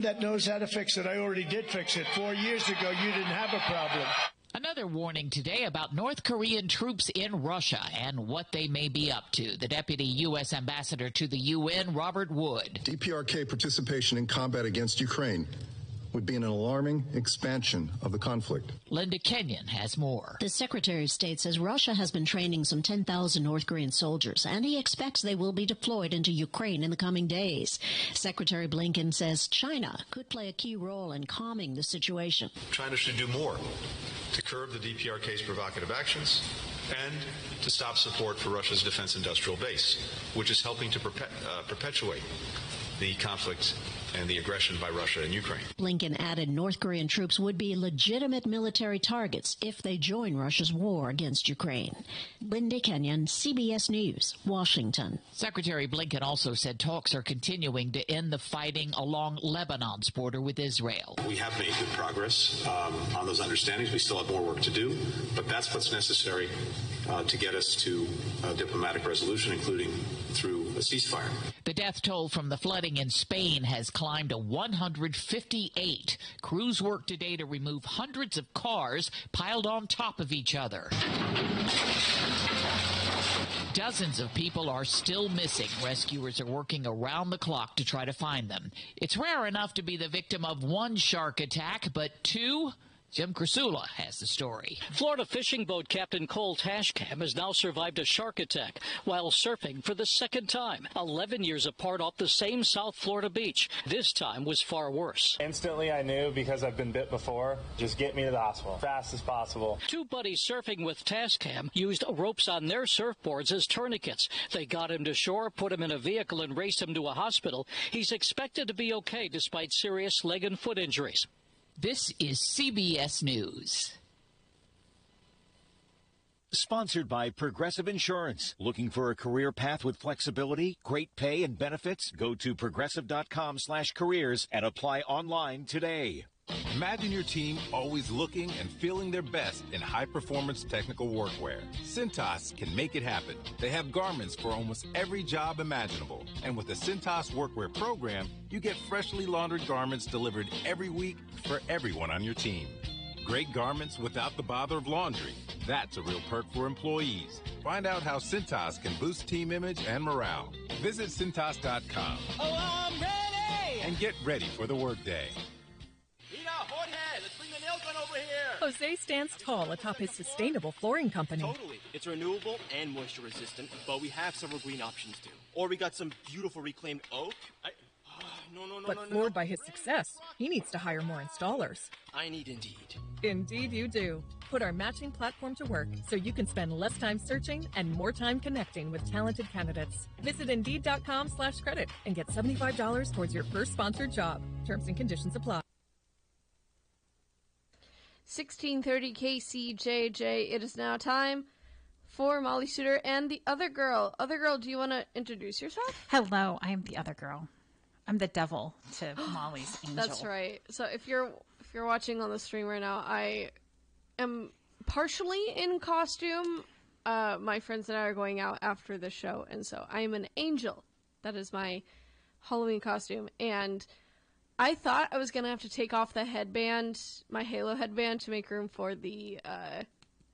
that knows how to fix it. I already did fix it. 4 years ago, you didn't have a problem. Another warning today about North Korean troops in Russia and what they may be up to. The Deputy U.S. Ambassador to the UN, Robert Wood. DPRK participation in combat against Ukraine would be an alarming expansion of the conflict. Linda Kenyon has more. The Secretary of State says Russia has been training some 10,000 North Korean soldiers, and he expects they will be deployed into Ukraine in the coming days. Secretary Blinken says China could play a key role in calming the situation. China should do more to curb the DPRK's provocative actions and to stop support for Russia's defense industrial base, which is helping to perpetuate the conflict and the aggression by Russia in Ukraine. Blinken added North Korean troops would be legitimate military targets if they join Russia's war against Ukraine. Linda Kenyon, CBS News, Washington. Secretary Blinken also said talks are continuing to end the fighting along Lebanon's border with Israel. We have made good progress on those understandings. We still have more work to do, but that's what's necessary to get us to a diplomatic resolution, including through a ceasefire. The death toll from the flooding in Spain has climbed to 158. Crews worked today to remove hundreds of cars piled on top of each other. Dozens of people are still missing. Rescuers are working around the clock to try to find them. It's rare enough to be the victim of one shark attack, but two? Jim Krasula has the story. Florida fishing boat captain Cole Tashcam has now survived a shark attack while surfing for the second time, 11 years apart off the same South Florida beach. This time was far worse. Instantly I knew, because I've been bit before, just get me to the hospital fast as possible. Two buddies surfing with Tashcam used ropes on their surfboards as tourniquets. They got him to shore, put him in a vehicle, and raced him to a hospital. He's expected to be okay despite serious leg and foot injuries. This is CBS News. Sponsored by Progressive Insurance. Looking for a career path with flexibility, great pay, and benefits? Go to progressive.com/careers and apply online today. Imagine your team always looking and feeling their best in high-performance technical workwear. Cintas can make it happen. They have garments for almost every job imaginable. And with the Cintas Workwear program, you get freshly laundered garments delivered every week for everyone on your team. Great garments without the bother of laundry. That's a real perk for employees. Find out how Cintas can boost team image and morale. Visit Cintas.com. Oh, I'm ready! And get ready for the workday. Let's bring the nail gun over here. Jose stands tall atop his sustainable flooring company. Totally. It's renewable and moisture resistant, but we have several green options too. Or we got some beautiful reclaimed oak. But floored by his success, he needs to hire more installers. I need Indeed. Indeed you do. Put our matching platform to work so you can spend less time searching and more time connecting with talented candidates. Visit Indeed.com/credit and get $75 towards your first sponsored job. Terms and conditions apply. 1630 KCJJ. It is now time for Molly Suter and the other girl. Other girl, do you want to introduce yourself? Hello, I am the other girl. I'm the devil to Molly's angel. That's right. So if you're watching on the stream right now, I am partially in costume. My friends and I are going out after the show, and so I am an angel. That is my Halloween costume, and I thought I was going to have to take off the headband, my Halo headband, to make room for the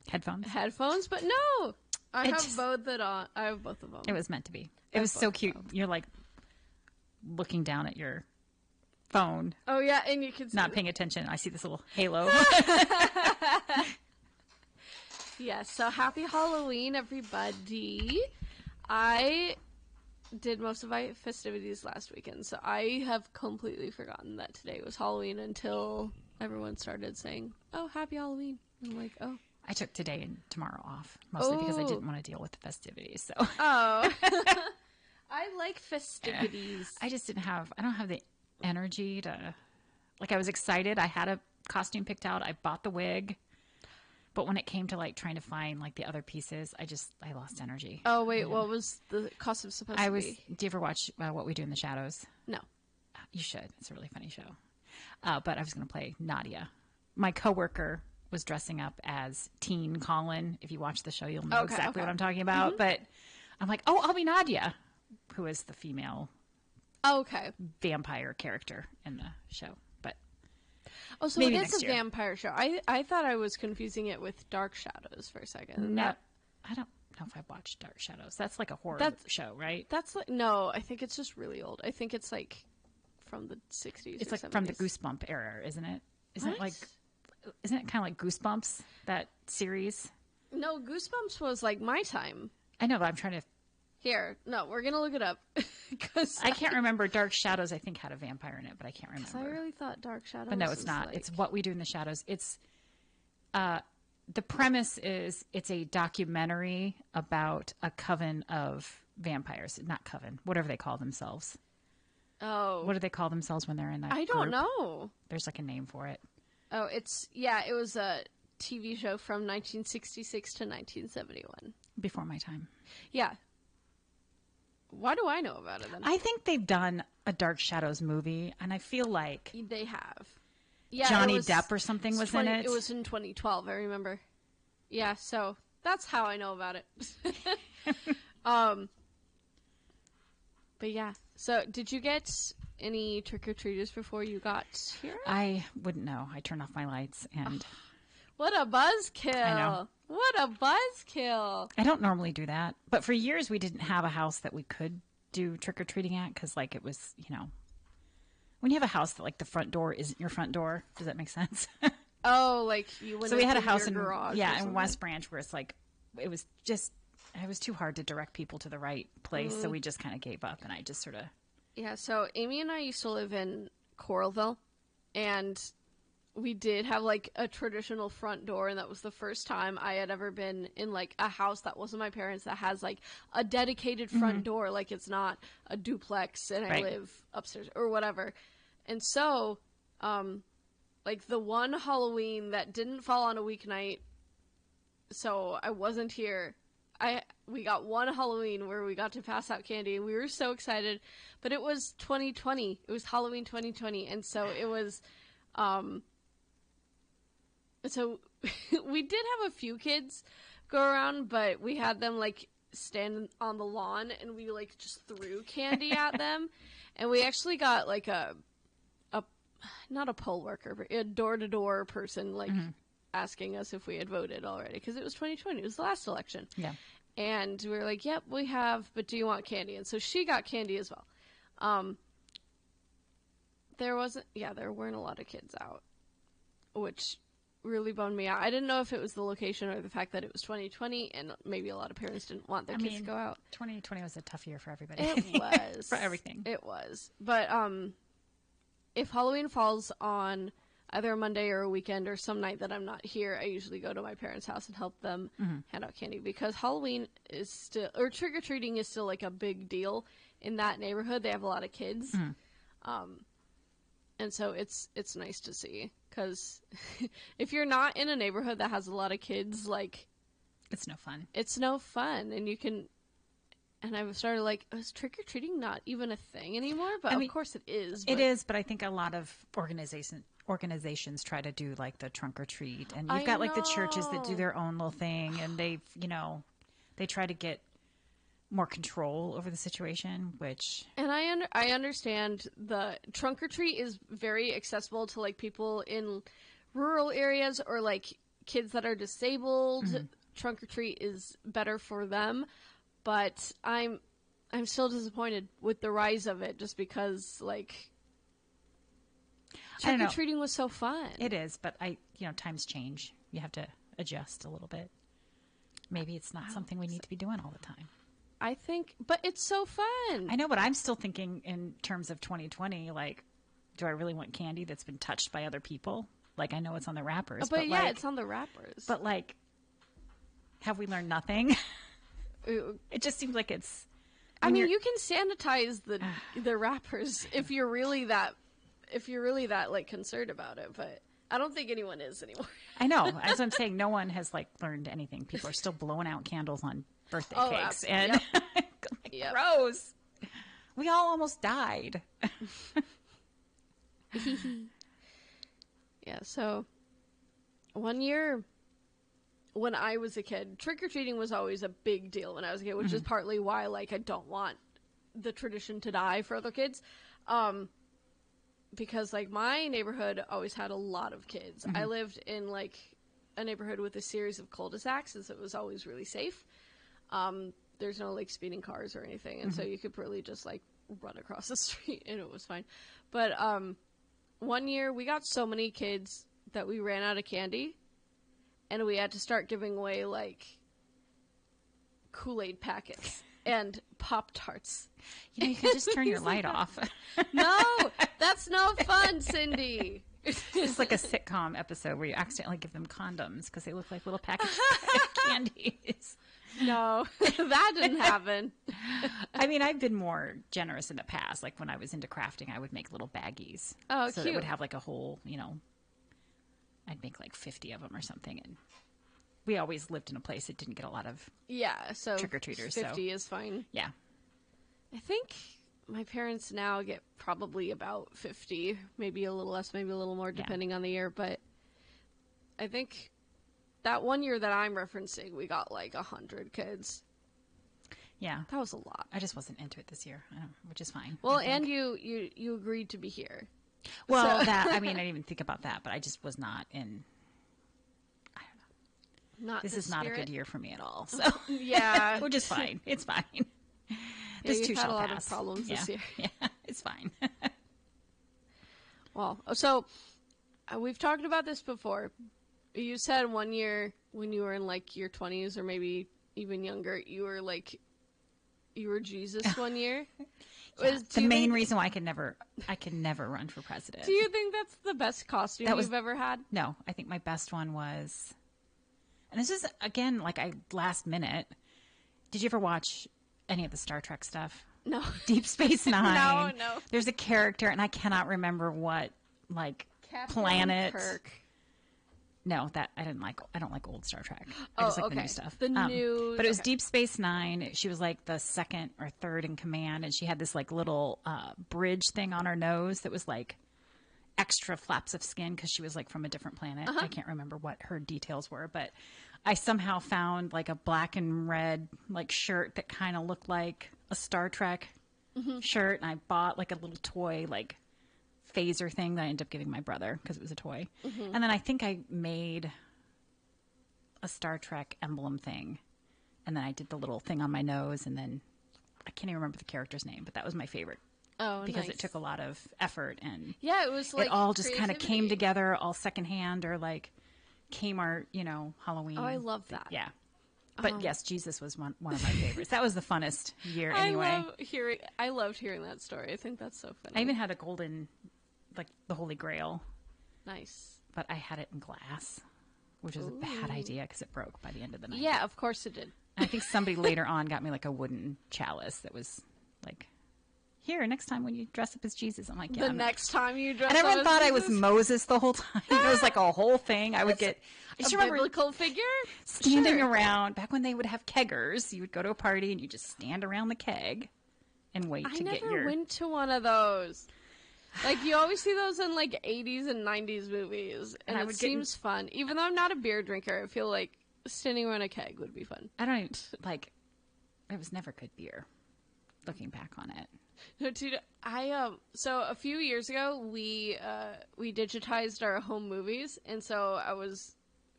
headphones, but no! I have both of them. It was meant to be. It was so cute. You're like looking down at your phone. Oh, yeah, and you can see not paying attention. I see this little halo. Yes, so happy Halloween, everybody. I did most of my festivities last weekend, so I have completely forgotten that today was Halloween until everyone started saying, oh, happy Halloween. I'm like, oh. I took today and tomorrow off, mostly because I didn't want to deal with the festivities. So. Oh. I like festivities. I just I don't have the energy to, like, I was excited. I had a costume picked out. I bought the wig. But when it came to, like, trying to find, like, the other pieces, I lost energy. Oh, wait, what was the costume supposed to be? Do you ever watch What We Do in the Shadows? No. You should. It's a really funny show. But I was going to play Nadia. My coworker was dressing up as Teen Colin. If you watch the show, you'll know exactly what I'm talking about. Mm-hmm. But I'm like, oh, I'll be Nadia, who is the female Okay. vampire character in the show. But Oh, so maybe it is next a year. vampire show. I thought I was confusing it with Dark Shadows for a second. No, I don't know if I've watched Dark Shadows. That's like a horror show, right? That's like no. I think it's just really old. I think it's like from the 60s. It's or like 70s. from the Goosebump era, isn't it? Isn't it What? isn't it kind of like Goosebumps, that series? No, Goosebumps was like my time. I know, but I'm trying to. Here, no, we're gonna look it up because I can't remember. Dark Shadows, I think, had a vampire in it, but I can't remember. I really thought Dark Shadows. But no, it's was not. like- It's What We Do in the Shadows. It's the premise is it's a documentary about a coven of vampires. Not coven, whatever they call themselves. Oh, What do they call themselves when they're in that? I don't group? know. There's like a name for it. Oh, it was a TV show from 1966 to 1971. Before my time. Yeah. Why do I know about it then? I think they've done a Dark Shadows movie, and I feel like They have. Yeah, Johnny it was- Depp or something was in it. It was in 2012, I remember. Yeah, so that's how I know about it. But yeah. So did you get any trick-or-treaters before you got here? I wouldn't know. I turn off my lights, and What a buzzkill. I know. What a buzzkill. I don't normally do that. But for years, we didn't have a house that we could do trick-or-treating at because, like, it was, when you have a house that, like, the front door isn't your front door, does that make sense? Oh, like you went So we had a into house your in garage or in something. West Branch where it's like it was too hard to direct people to the right place, so we just kind of gave up, and I just sort of Yeah, so Amy and I used to live in Coralville, and we did have like a traditional front door, and that was the first time I had ever been in like a house that wasn't my parents that has like a dedicated front door, like it's not a duplex and I Right. live upstairs or whatever. And so, like the one Halloween that didn't fall on a weeknight, so I wasn't here. We got one Halloween where we got to pass out candy, and we were so excited. But it was 2020. It was Halloween 2020, and so it was. So we did have a few kids go around, but we had them like stand on the lawn, and we like just threw candy at them, and we actually got like a not a poll worker, but a door-to-door person like asking us if we had voted already, because it was 2020. It was the last election. Yeah. And we were like, yep, we have, but do you want candy? And so she got candy as well. There weren't a lot of kids out, which really bummed me out. I didn't know if it was the location or the fact that it was 2020 and maybe a lot of parents didn't want their kids to go out. 2020 was a tough year for everybody. It was. For everything. It was. But if Halloween falls on either a Monday or a weekend or some night that I'm not here, I usually go to my parents' house and help them hand out candy, because Halloween is still, or trick-or-treating is still like a big deal in that neighborhood. They have a lot of kids. And so it's nice to see, because if you're not in a neighborhood that has a lot of kids, like, it's no fun. It's no fun. And you can, and I've started like, is trick-or-treating not even a thing anymore? But of course it is. It is, but I think a lot of organizations try to do like the trunk or treat, and you've got like the churches that do their own little thing, and they've, they try to get more control over the situation, which... And I understand the trunk or treat is very accessible to like people in rural areas or like kids that are disabled. Trunk or treat is better for them, but I'm still disappointed with the rise of it, just because like trick or treating was so fun. It is, but times change. You have to adjust a little bit. Maybe it's not something we need to be doing all the time. I think, but it's so fun. I know, but I'm still thinking in terms of 2020, like, do I really want candy that's been touched by other people? Like, I know it's on the wrappers. But yeah, like, it's on the wrappers. But, like, have we learned nothing? It just seems like it's... I mean, you can sanitize the wrappers if you're really that like concerned about it, but I don't think anyone is anymore. I know. As I'm saying, no one has like learned anything. People are still blowing out candles on birthday cakes, and gross. We all almost died. Yeah. So one year when I was a kid, trick or treating was always a big deal when I was a kid, which is partly why like I don't want the tradition to die for other kids. Because like my neighborhood always had a lot of kids. I lived in like a neighborhood with a series of cul-de-sacs, and so it was always really safe. There's no like speeding cars or anything, and so you could really just like run across the street and it was fine. But one year we got so many kids that we ran out of candy, and we had to start giving away like Kool-Aid packets and Pop-Tarts. You can just turn your light off. No, that's no fun, Cindy. It's like a sitcom episode where you accidentally give them condoms because they look like little packets of candies. No, that didn't happen. I mean, I've been more generous in the past. Like when I was into crafting, I would make little baggies. Oh, so cute. it would have like a whole, I'd make like 50 of them or something. And we always lived in a place that didn't get a lot of so trick-or-treaters. 50 is fine. Yeah. I think my parents now get probably about 50, maybe a little less, maybe a little more, depending on the year. But I think that one year that I'm referencing, we got like 100 kids. Yeah. That was a lot. I just wasn't into it this year, which is fine. Well, and you agreed to be here. Well, I didn't even think about that, but I just was not in... This is not a good year for me at all. So yeah, which is fine. It's fine. This too shall pass. Had a lot of problems this year. Yeah, it's fine. Well, so we've talked about this before. You said one year when you were in like your 20s or maybe even younger, you were Jesus one year. The main reason why I can never run for president. Do you think that's the best costume you've ever had? No, I think my best one was. And this is, again, like last minute. Did you ever watch any of the Star Trek stuff? No. Deep Space Nine. No. There's a character, and I cannot remember what, Captain planet. Kirk. No, I don't like old Star Trek. I just like the new stuff. The new. But it was Deep Space Nine. She was like the second or third in command, and she had this like little bridge thing on her nose that was like extra flaps of skin because she was like from a different planet. I can't remember what her details were, but I somehow found like a black and red like shirt that kind of looked like a Star Trek shirt, and I bought like a little toy like phaser thing that I ended up giving my brother because it was a toy. And then I think I made a Star Trek emblem thing, and then I did the little thing on my nose, and then I can't even remember the character's name, but that was my favorite. Oh, because nice. it took a lot of effort, and it was like it all just kind of creativity. came together all secondhand, or like Kmart, Halloween. Oh, I love that. Yeah. But yes, Jesus was one of my favorites. That was the funnest year anyway. I loved hearing that story. I think that's so funny. I even had a golden, like the Holy Grail. Nice. But I had it in glass, which was a bad idea because it broke by the end of the night. Yeah, of course it did. I think somebody later on got me like a wooden chalice that was like, here, next time when you dress up as Jesus. I'm like, yeah. Next time you dress up as Jesus. And everyone thought I was Jesus? Moses the whole time. It was like a whole thing. I would get a biblical figure? Standing around. Back when they would have keggers, you would go to a party and you just stand around the keg and wait to get your... I never went to one of those. Like, you always see those in, like, 80s and 90s movies. And it seems fun. Even though I'm not a beer drinker, I feel like standing around a keg would be fun. I don't even... Like, it was never good beer, looking back on it. No, dude, so a few years ago, we digitized our home movies, and so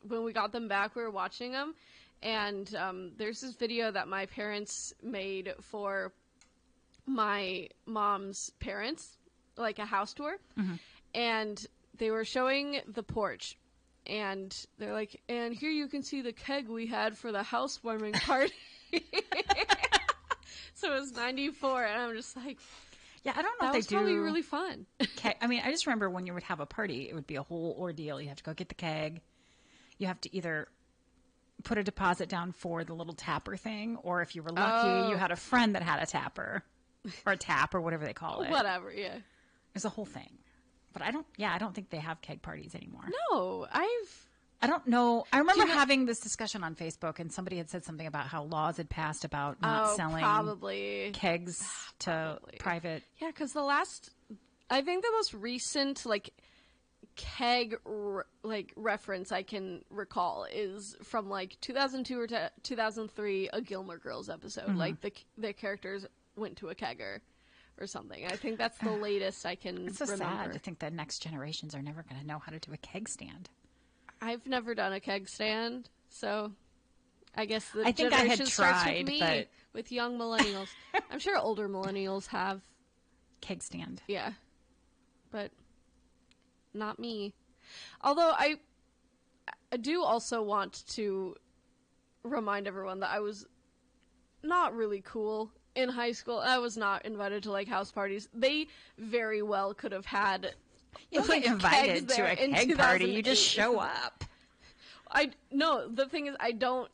when we got them back, we were watching them, and there's this video that my parents made for my mom's parents, like a house tour, and they were showing the porch, and they're like, and here you can see the keg we had for the housewarming party. So it was 94, and I'm just like, yeah, I don't know if they do. That was probably really fun. I mean, I just remember when you would have a party, it would be a whole ordeal. You have to go get the keg. You have to either put a deposit down for the little tapper thing, or if you were lucky, you had a friend that had a tapper, or a tap, or whatever they call it. Whatever, yeah. It's a whole thing. But I don't think they have keg parties anymore. No, I don't know. I remember having this discussion on Facebook, and somebody had said something about how laws had passed about not selling kegs to private. Yeah, because I think the most recent like keg reference I can recall is from like 2002 or 2003, a Gilmore Girls episode. Like the characters went to a kegger or something. I think that's the latest I can It's so remember. sad to think that next generations are never going to know how to do a keg stand. I've never done a keg stand, so I guess the I think I had generation starts tried, with me, but- with young millennials. I'm sure older millennials have keg stand. Yeah, but not me. Although I do also want to remind everyone that I was not really cool in high school. I was not invited to like house parties. They very well could have had. You don't get invited to a keg party. You just show up. No, the thing is, I don't.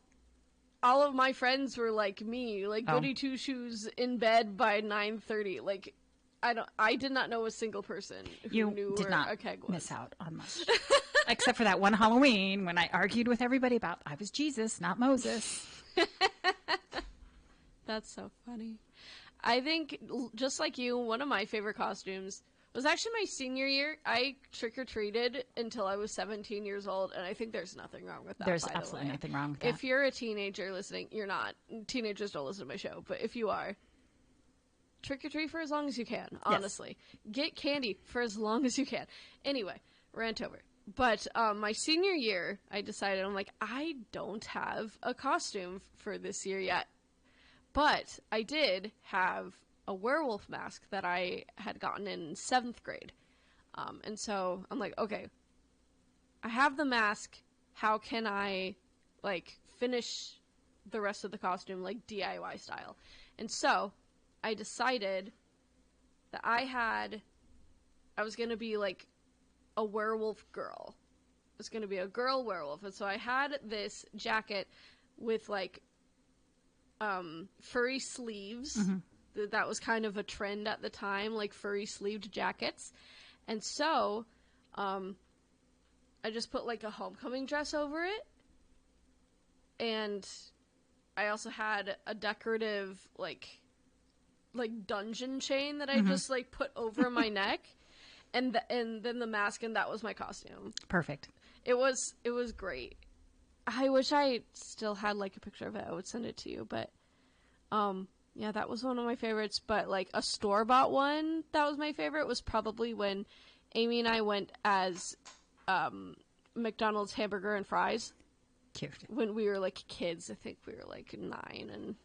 All of my friends were like me, like Oh. goody two shoes in bed by 9:30. Like, I did not know a single person who You knew did where not a keg was. miss out on much. Except for that one Halloween when I argued with everybody about I was Jesus, not Moses. That's so funny. I think, just like you, one of my favorite costumes was actually my senior year. I trick-or-treated until I was 17 years old, and I think there's nothing wrong with that. There's by the absolutely way. nothing wrong with that. If you're a teenager listening, you're not. Teenagers don't listen to my show, but if you are, trick-or-treat for as long as you can, honestly. Get candy for as long as you can. Anyway, rant over. But my senior year, I decided, I'm like, I don't have a costume for this year yet. But I did have a werewolf mask that I had gotten in 7th grade. And so I'm like, okay, I have the mask. How can I, like, finish the rest of the costume, like, DIY style? And so I decided that I was going to be, like, a werewolf girl. It was going to be a girl werewolf. And so I had this jacket with, like, furry sleeves. That was kind of a trend at the time, like furry sleeved jackets. And so I just put like a homecoming dress over it. And I also had a decorative like dungeon chain that I just like put over my neck. And then the mask, and that was my costume. Perfect. It was great. I wish I still had like a picture of it. I would send it to you, but yeah, that was one of my favorites. But like a store-bought one that was my favorite was probably when Amy and I went as McDonald's hamburger and fries. Cute. When we were like kids, I think we were like 9 and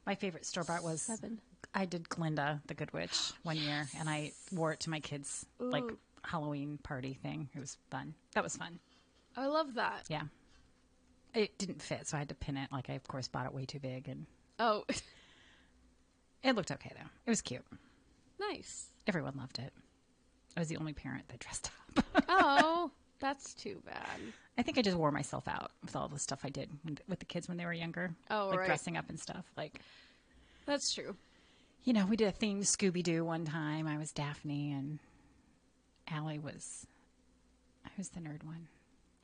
my favorite store-bought was 7. I did Glinda the Good Witch one year, and I wore it to my kids' like Halloween party thing. It was fun. That was fun. I love that. Yeah. It didn't fit, so I had to pin it. Like, I, of course, bought it way too big. And Oh. it looked okay, though. It was cute. Nice. Everyone loved it. I was the only parent that dressed up. Oh, that's too bad. I think I just wore myself out with all the stuff I did with the kids when they were younger. Oh, like right. dressing up and stuff. Like, that's true. You know, we did a themed Scooby-Doo one time. I was Daphne, and Allie was... Who's the nerd one?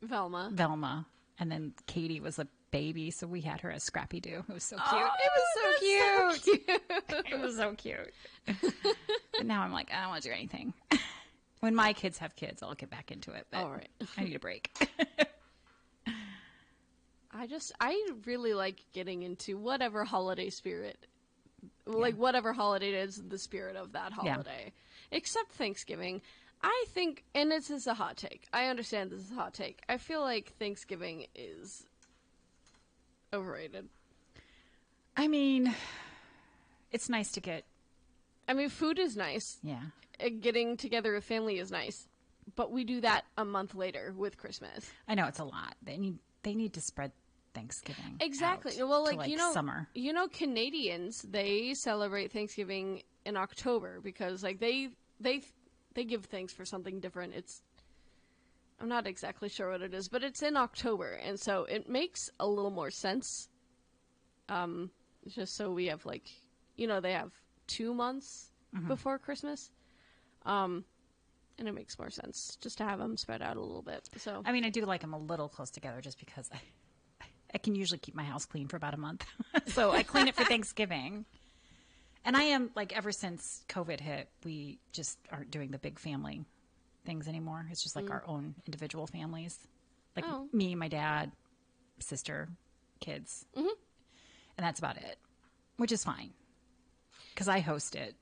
Velma. Velma. And then Katie was a baby, so we had her as Scrappy-Doo. It was so cute. Oh, it was so cute. It was so cute. But now I'm like, I don't want to do anything. When my kids have kids, I'll get back into it. But all right. I need a break. I really like getting into whatever holiday spirit, like whatever holiday it is, the spirit of that holiday. Except Thanksgiving. I think, and this is a hot take. I understand this is a hot take. I feel like Thanksgiving is overrated. I mean, it's nice to get... I mean, food is nice. Yeah. Getting together with family is nice. But we do that a month later with Christmas. I know, it's a lot. They need to spread Thanksgiving exactly. out Well, like, to, you know, summer. You know, Canadians, they celebrate Thanksgiving in October because, like, they give thanks for something different. I'm not exactly sure what it is, but it's in October, and so it makes a little more sense. Just so we have, like, you know, they have 2 months before Christmas. And it makes more sense just to have them spread out a little bit. So I mean, I do like them a little close together just because I can usually keep my house clean for about a month. So I clean it for Thanksgiving. And I am, like, ever since COVID hit, we just aren't doing the big family things anymore. It's just like our own individual families. Like me, my dad, sister, kids. And that's about it, which is fine. because I host it.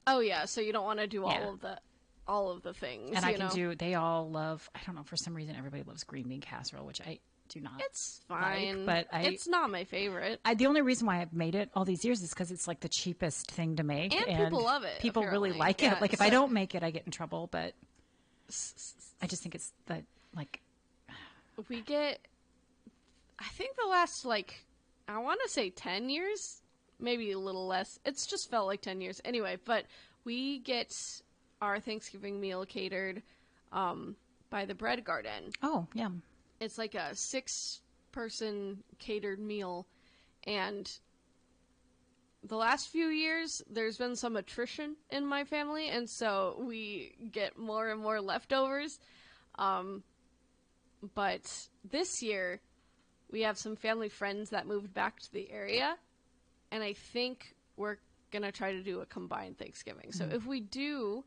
Oh yeah, so you don't want to do all of the things. And I can do. They all love. I don't know, for some reason everybody loves green bean casserole, which I do not. It's fine, but it's not my favorite. The only reason why I've made it all these years is because it's like the cheapest thing to make, and people love it. People apparently. really like it. Like if I don't make it, I get in trouble. But I just think it's the like. We get. I think the last I want to say 10 years, maybe a little less. It's just felt like 10 years anyway. But we get our Thanksgiving meal catered by the Bread Garden. Oh, yeah. It's like a 6-person catered meal. And the last few years, there's been some attrition in my family. And so we get more and more leftovers. But this year, we have some family friends that moved back to the area. And I think we're going to try to do a combined Thanksgiving. So if we do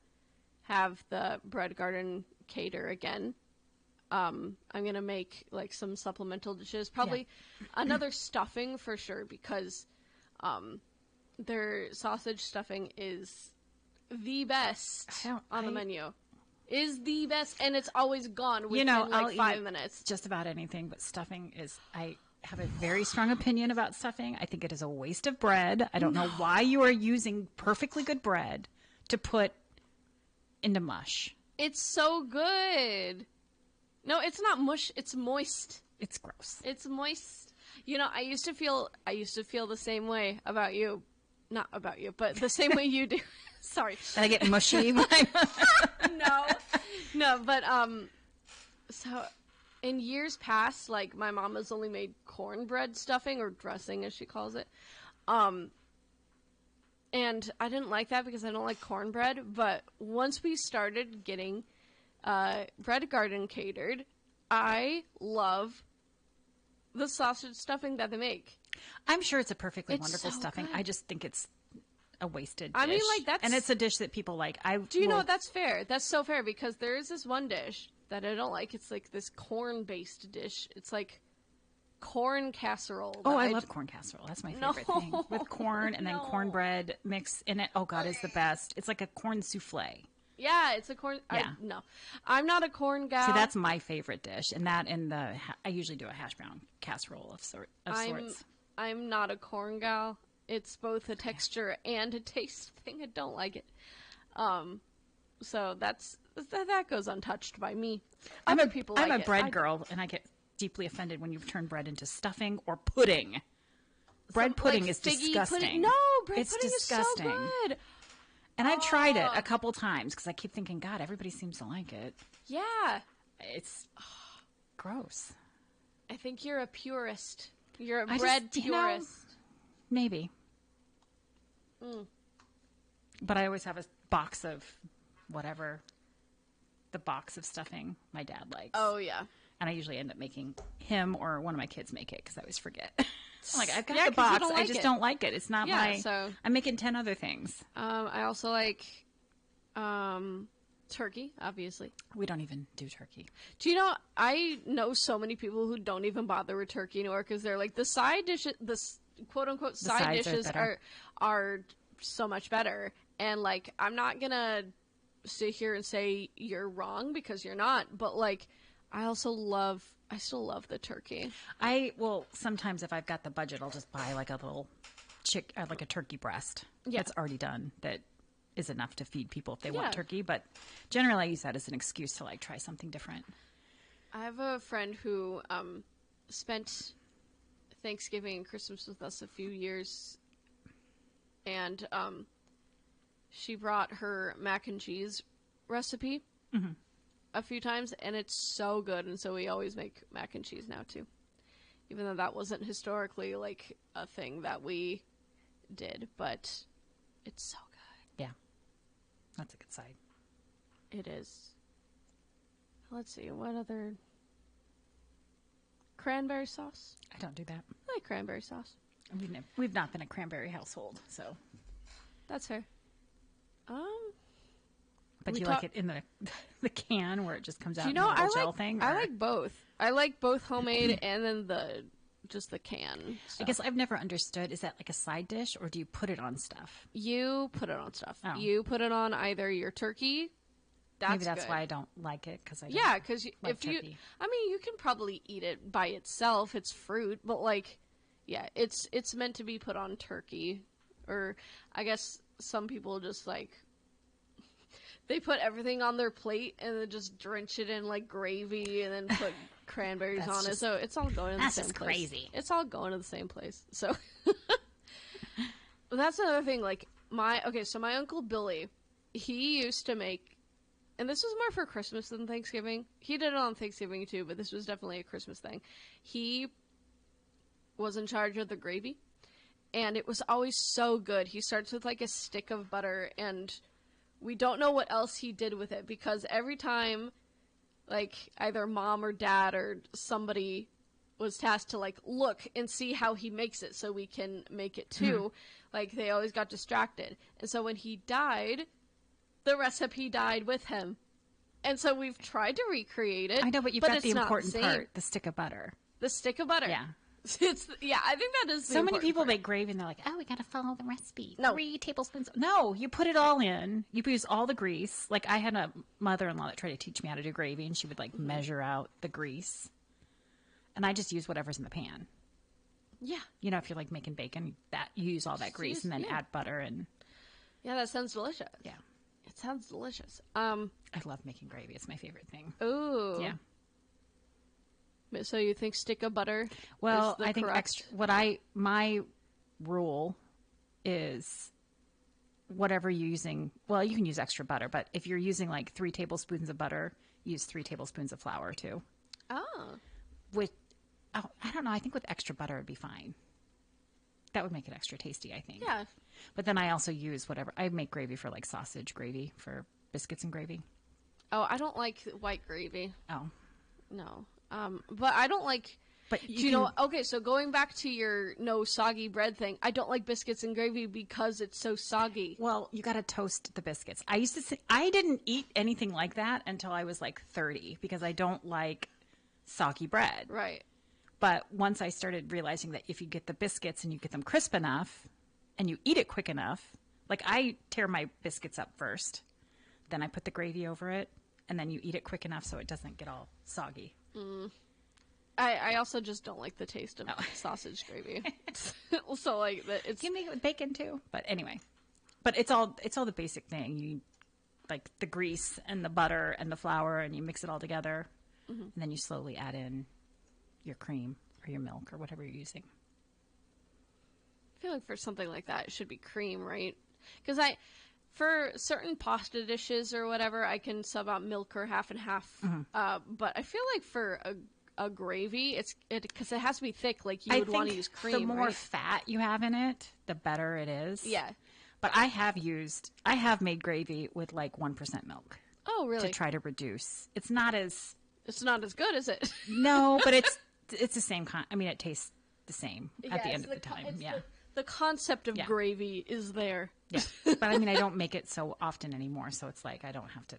have the Bread Garden cater again, I'm going to make some supplemental dishes. Probably another stuffing for sure, because their sausage stuffing is the best on the menu. Is the best, and it's always gone within I'll 5 minutes. Just about anything, but stuffing is. I have a very strong opinion about stuffing. I think it is a waste of bread. I don't know why you are using perfectly good bread to put into mush. It's so good. No, it's not mush. It's moist. It's gross. It's moist. I used to feel the same way about you. Not about you, but the same way you do. Sorry. Did I get mushy? No, but so in years past, my mom has only made cornbread stuffing or dressing, as she calls it, and I didn't like that because I don't like cornbread. But once we started getting Bread Garden catered, I love the sausage stuffing that they make. I'm sure it's a perfectly wonderful so stuffing. good. I just think it's a wasted dish. I mean, that's... And it's a dish that people like. Do you know what? That's fair. That's so fair, because there is this one dish that I don't like. It's this corn-based dish. It's corn casserole. Oh, I love corn casserole. That's my favorite thing. With corn and then cornbread mix in it. Oh, God, it's the best. It's like a corn souffle. Yeah, it's a corn... Yeah. No. I'm not a corn gal. See, that's my favorite dish. And that and I usually do a hash brown casserole of sorts. I'm not a corn gal. It's both a texture and a taste thing. I don't like it. So that goes untouched by me. I'm a it. bread girl, and I get deeply offended when you turn bread into stuffing or pudding. Bread pudding is disgusting. Pudding. No, bread it's pudding disgusting. is so good. And I've tried it a couple times because I keep thinking, God, everybody seems to like it. Yeah. It's gross. I think you're a purist. You're a bread purist. Maybe. But I always have a box of whatever the box of stuffing my dad likes. Oh, yeah. And I usually end up making him or one of my kids make it because I always forget. I'm like, I've got the 'cause you box. don't I like just it. don't like it. It's not so I'm making 10 other things. I also like turkey, obviously. We don't even do turkey. Do you know, I know so many people who don't even bother with turkey anymore because they're like, the side dishes, the quote-unquote side dishes are so much better. And, I'm not going to sit here and say you're wrong because you're not. But, I still love the turkey. Sometimes if I've got the budget, I'll just buy, a little like a turkey breast. Yeah. That's already done. That is enough to feed people if they want turkey. But generally I use that as an excuse to, try something different. I have a friend who spent Thanksgiving and Christmas with us a few years, and she brought her mac and cheese recipe a few times, and it's so good, and so we always make mac and cheese now too, even though that wasn't historically a thing that we did, but it's so good. Yeah, that's a good side. It is. Let's see, what other... Cranberry sauce? I don't do that. I like cranberry sauce. We've not been a cranberry household, so. That's fair. But you like it in the can where it just comes out in I a little gel thing? I like both. I like both homemade and then just the can. I guess I've never understood, is that like a side dish or do you put it on stuff? You put it on stuff. Oh. You put it on either your turkey. Maybe that's good. why I don't like it, because I don't Yeah, because like if you, turkey. I mean, you can probably eat it by itself. It's fruit, but like, yeah, it's meant to be put on turkey, or I guess some people just like they put everything on their plate and then just drench it in like gravy and then put cranberries That's on it. just- So it's all going to the that's same just place. crazy. It's all going to the same place. So that's another thing. Like my uncle Billy, he used to make. And this was more for Christmas than Thanksgiving. He did it on Thanksgiving too, but this was definitely a Christmas thing. He was in charge of the gravy, and it was always so good. He starts with like a stick of butter, and we don't know what else he did with it, because every time like either mom or dad or somebody was tasked to like look and see how he makes it so we can make it too, like they always got distracted. And so when he died, the recipe died with him. And so we've tried to recreate it. I know, but you've got it's the not important same. part, the stick of butter. The stick of butter. Yeah. I think that is the So many important people part. make gravy and they're like, oh, we got to follow the recipe. No. 3 tablespoons. No, you put it all in. You use all the grease. Like I had a mother-in-law that tried to teach me how to do gravy, and she would like measure out the grease. And I just use whatever's in the pan. Yeah. You know, if you're like making bacon, that you use all that grease and then add butter and. Yeah, that sounds delicious. Yeah. It sounds delicious. I love making gravy. It's my favorite thing. Ooh. Yeah. So you think stick of butter? Well, is the I think correct... my rule is whatever you're using. Well, you can use extra butter, but if you're using like 3 tablespoons of butter, use 3 tablespoons of flour too. Oh. I don't know. I think with extra butter it'd be fine. That would make it extra tasty, I think. Yeah. But then I also use whatever. I make gravy for like sausage gravy for biscuits and gravy. Oh, I don't like white gravy. Oh. No. But I don't like. But you know? Okay, so going back to your no soggy bread thing, I don't like biscuits and gravy because it's so soggy. Well, you got to toast the biscuits. I used to say I didn't eat anything like that until I was like 30 because I don't like soggy bread. Right. But once I started realizing that if you get the biscuits and you get them crisp enough and you eat it quick enough, like I tear my biscuits up first, then I put the gravy over it, and then you eat it quick enough so it doesn't get all soggy. I also just don't like the taste of sausage gravy. So like it's. You can make it with bacon too, but anyway. But it's all the basic thing. You like the grease and the butter and the flour, and you mix it all together, and then you slowly add in your cream or your milk or whatever you're using. I feel like for something like that, it should be cream, right? Because for certain pasta dishes or whatever, I can sub out milk or half and half. But I feel like for a gravy, because it has to be thick. Like you would want to use cream. The more right? fat you have in it, the better it is. Yeah. But I have made gravy with like 1% milk. Oh, really? To try to reduce. It's not as good, is it? No, but it's the same I mean, it tastes the same at the end of the time. Yeah. The concept of gravy is there. Yeah. But I mean, I don't make it so often anymore, so it's like I don't have to,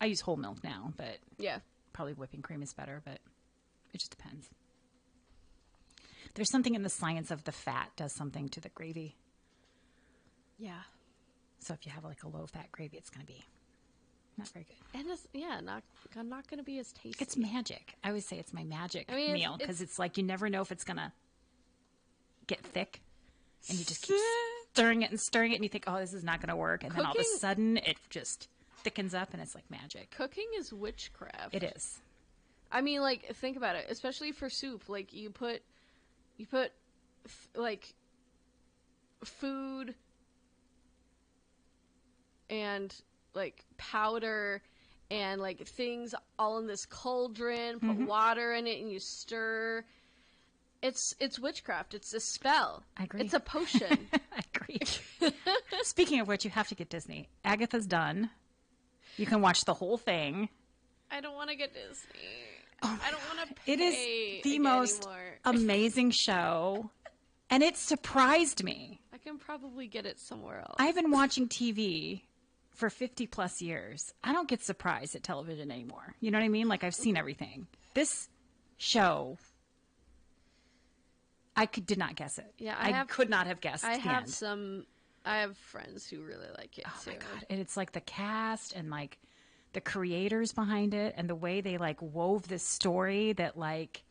I use whole milk now, but yeah. Probably whipping cream is better, but it just depends. There's something in the science of the fat does something to the gravy. Yeah. So if you have like a low fat gravy, it's going to be not very good. And it's, not going to be as tasty. It's magic. I always say it's my magic meal because it's like you never know if it's going to get thick, and you just keep stirring it, and you think, oh, this is not going to work, and then all of a sudden it just thickens up, and it's like magic. Cooking is witchcraft. It is. I mean, like, think about it, especially for soup. Like, you put like food and like powder and like things all in this cauldron, put water in it, and you stir. It's witchcraft. It's a spell. I agree. It's a potion. I agree. Speaking of which, you have to get Disney. Agatha's done. You can watch the whole thing. I don't want to get Disney. I don't want to pay. It is the most amazing show, and it surprised me. I can probably get it somewhere else. I've been watching TV for 50 plus years. I don't get surprised at television anymore. You know what I mean? Like, I've seen everything. This show did not guess it. Yeah, I could not have guessed. I the have end. I have friends who really like it too. My God. And it's like the cast and like the creators behind it and the way they like wove this story that like,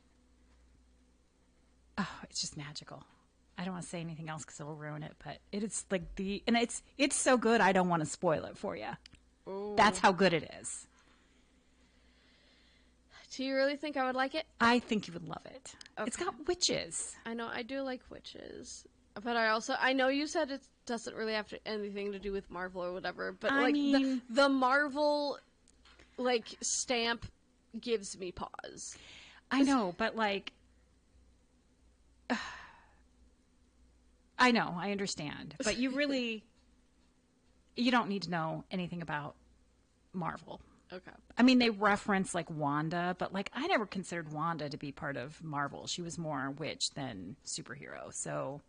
oh, it's just magical. I don't want to say anything else because it will ruin it, but it is like it's so good. I don't want to spoil it for you. Ooh. That's how good it is. Do you really think I would like it? I think you would love it. Okay. It's got witches. I know I do like witches, but I know you said it doesn't really have anything to do with Marvel or whatever, but I mean, the Marvel like stamp gives me pause. I know, but like I know, I understand, but you don't need to know anything about Marvel. Okay. I mean, they reference like Wanda, but like I never considered Wanda to be part of Marvel. She was more witch than superhero. So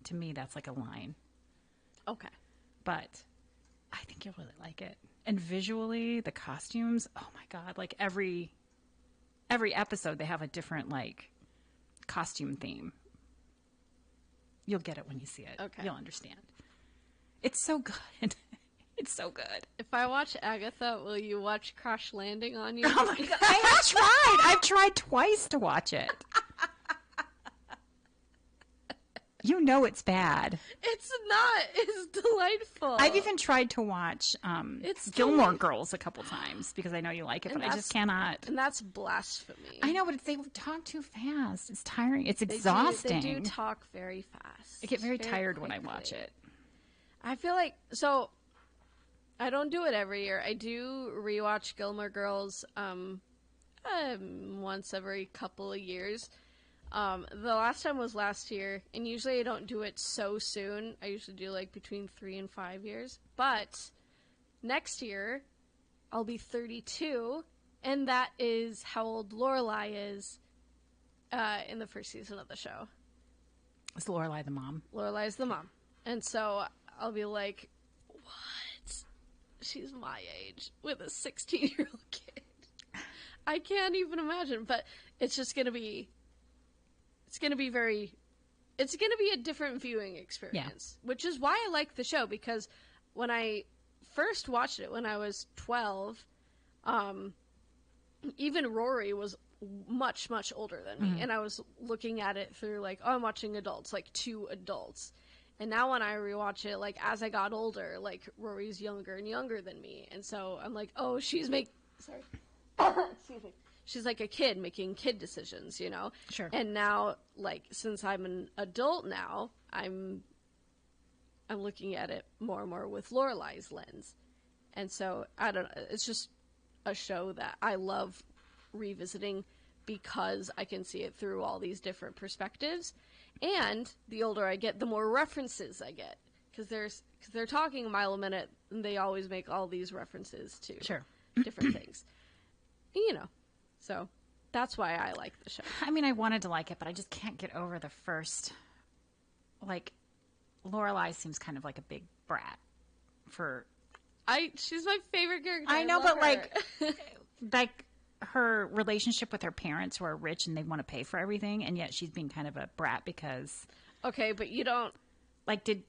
to me, that's like a line. Okay. But I think you'll really like it. And visually, the costumes, oh my God, like every episode they have a different like costume theme. You'll get it when you see it. Okay. You'll understand. It's so good. It's so good. If I watch Agatha, will you watch Crash Landing on You? Oh my God. I have tried. I've tried twice to watch it. You know it's bad. It's not. It's delightful. I've even tried to watch Gilmore Girls a couple times because I know you like it, but I just cannot. And that's blasphemy. I know, but they talk too fast. It's tiring. It's exhausting. They do talk very fast. I get very tired when I watch it. I feel like, so I don't do it every year. I do rewatch Gilmore Girls once every couple of years. The last time was last year, and usually I don't do it so soon. I usually do like between 3 and 5 years. But next year, I'll be 32, and that is how old Lorelai is in the first season of the show. Is Lorelai the mom? Lorelai's the mom. And so I'll be like, what? She's my age with a 16-year-old kid. I can't even imagine, but it's just going to be... It's going to be a different viewing experience, which is why I like the show, because when I first watched it when I was 12, even Rory was much, much older than me. And I was looking at it through like, oh, I'm watching adults, like 2 adults. And now when I rewatch it, like as I got older, like Rory's younger and younger than me. And so I'm like, oh, excuse me. She's like a kid making kid decisions, you know? Sure. And now, like, since I'm an adult now, I'm looking at it more and more with Lorelai's lens. And so, I don't know, it's just a show that I love revisiting because I can see it through all these different perspectives. And the older I get, the more references I get. Because they're talking a mile a minute, and they always make all these references to different things. You know. So that's why I like the show. I mean, I wanted to like it, but I just can't get over the first. Like, Lorelai seems kind of like a big brat. She's my favorite character. I know, but like her relationship with her parents who are rich and they want to pay for everything, and yet she's being kind of a brat because. Okay, but you don't. Like, Okay,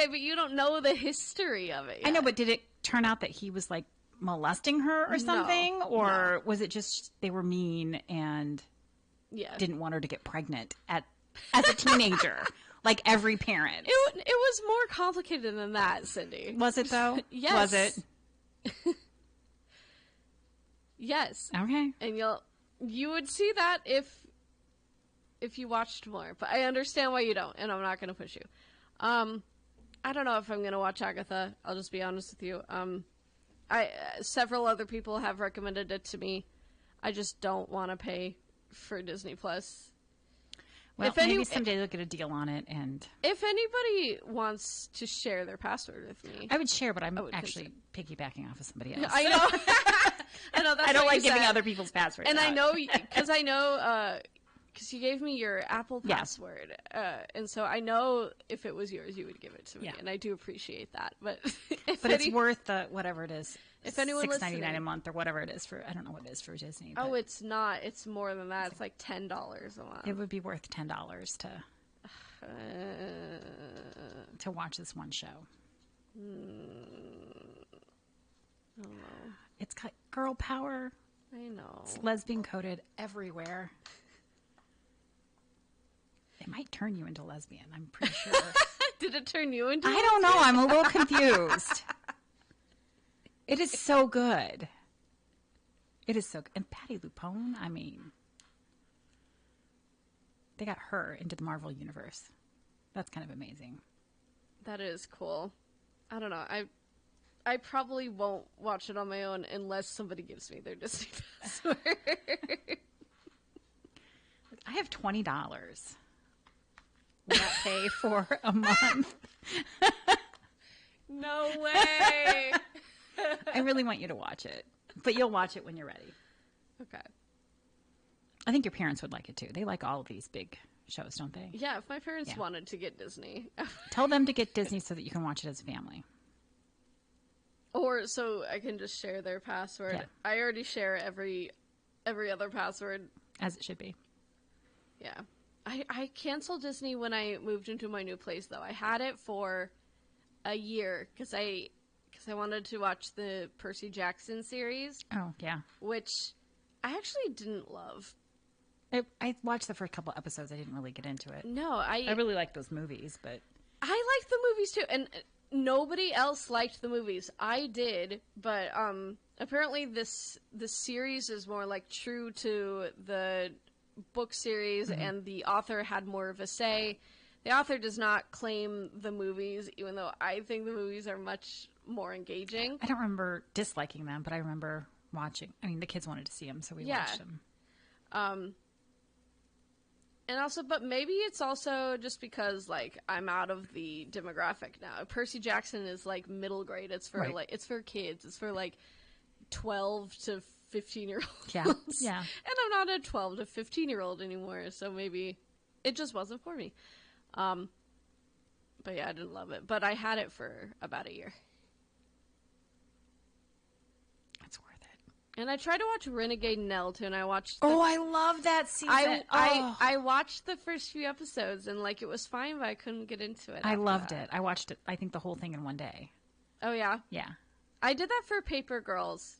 but you don't know the history of it yet. I know, but did it turn out that he was like molesting her or something, or was it just they were mean and didn't want her to get pregnant as a teenager, like every parent? It was more complicated than that, Cindy. Was it though? Yes. Was it? Yes. Okay. And you would see that if you watched more, but I understand why you don't, and I'm not going to push you. I don't know if I'm going to watch Agatha. I'll just be honest with you. Several other people have recommended it to me. I just don't want to pay for Disney Plus. Well, maybe someday they'll get a deal on it. And if anybody wants to share their password with me, I would share, but I'm actually piggybacking off of somebody else. I know. I know. That's I don't like giving said. other people's passwords. And out. I know because you gave me your Apple password, and so I know if it was yours, you would give it to me, and I do appreciate that. But it's worth whatever it is. If anyone $6.99 a month or whatever it is for, I don't know what it is for Disney. Oh, it's not. It's more than that. It's like $10 a month. It would be worth $10 to to watch this one show. I don't know. It's got girl power. I know. It's lesbian coded everywhere. It might turn you into lesbian, I'm pretty sure. Did it turn you into I don't know. I'm a little confused. It is so good. It is so good. And Patty Lupone, I mean, they got her into the Marvel Universe. That's kind of amazing. That is cool. I don't know. I probably won't watch it on my own unless somebody gives me their Disney password. I have $20. Will that pay for a month? No way. I really want you to watch it, but you'll watch it when you're ready. Okay. I think your parents would like it too. They like all of these big shows, don't they? Yeah, if my parents wanted to get Disney. Tell them to get Disney so that you can watch it as a family. Or so I can just share their password. Yeah. I already share every other password. As it should be. Yeah. I canceled Disney when I moved into my new place, though. I had it for a year because I wanted to watch the Percy Jackson series. Oh, yeah. Which I actually didn't love. I watched the first couple episodes. I didn't really get into it. No, I really like those movies, but I liked the movies too, and nobody else liked the movies. I did, but apparently this series is more like true to the book series, and the author had more of a say. The author does not claim the movies, even though I think the movies are much more engaging. I don't remember disliking them, but I remember watching. I mean, the kids wanted to see them, so we watched them. And also, but maybe it's also just because, like, I'm out of the demographic now. Percy Jackson is, like, middle grade. It's for, it's for kids. It's for, like, 12 to 15-year-olds. Yeah, yeah. And I'm not a 12 to 15-year-old anymore, so maybe it just wasn't for me. But yeah, I didn't love it. But I had it for about a year. It's worth it. And I tried to watch Renegade Nell, too, and I watched... I love that season. I watched the first few episodes, and, like, it was fine, but I couldn't get into it. I loved it. I watched it, I think, the whole thing in one day. Oh, yeah? Yeah. I did that for Paper Girls.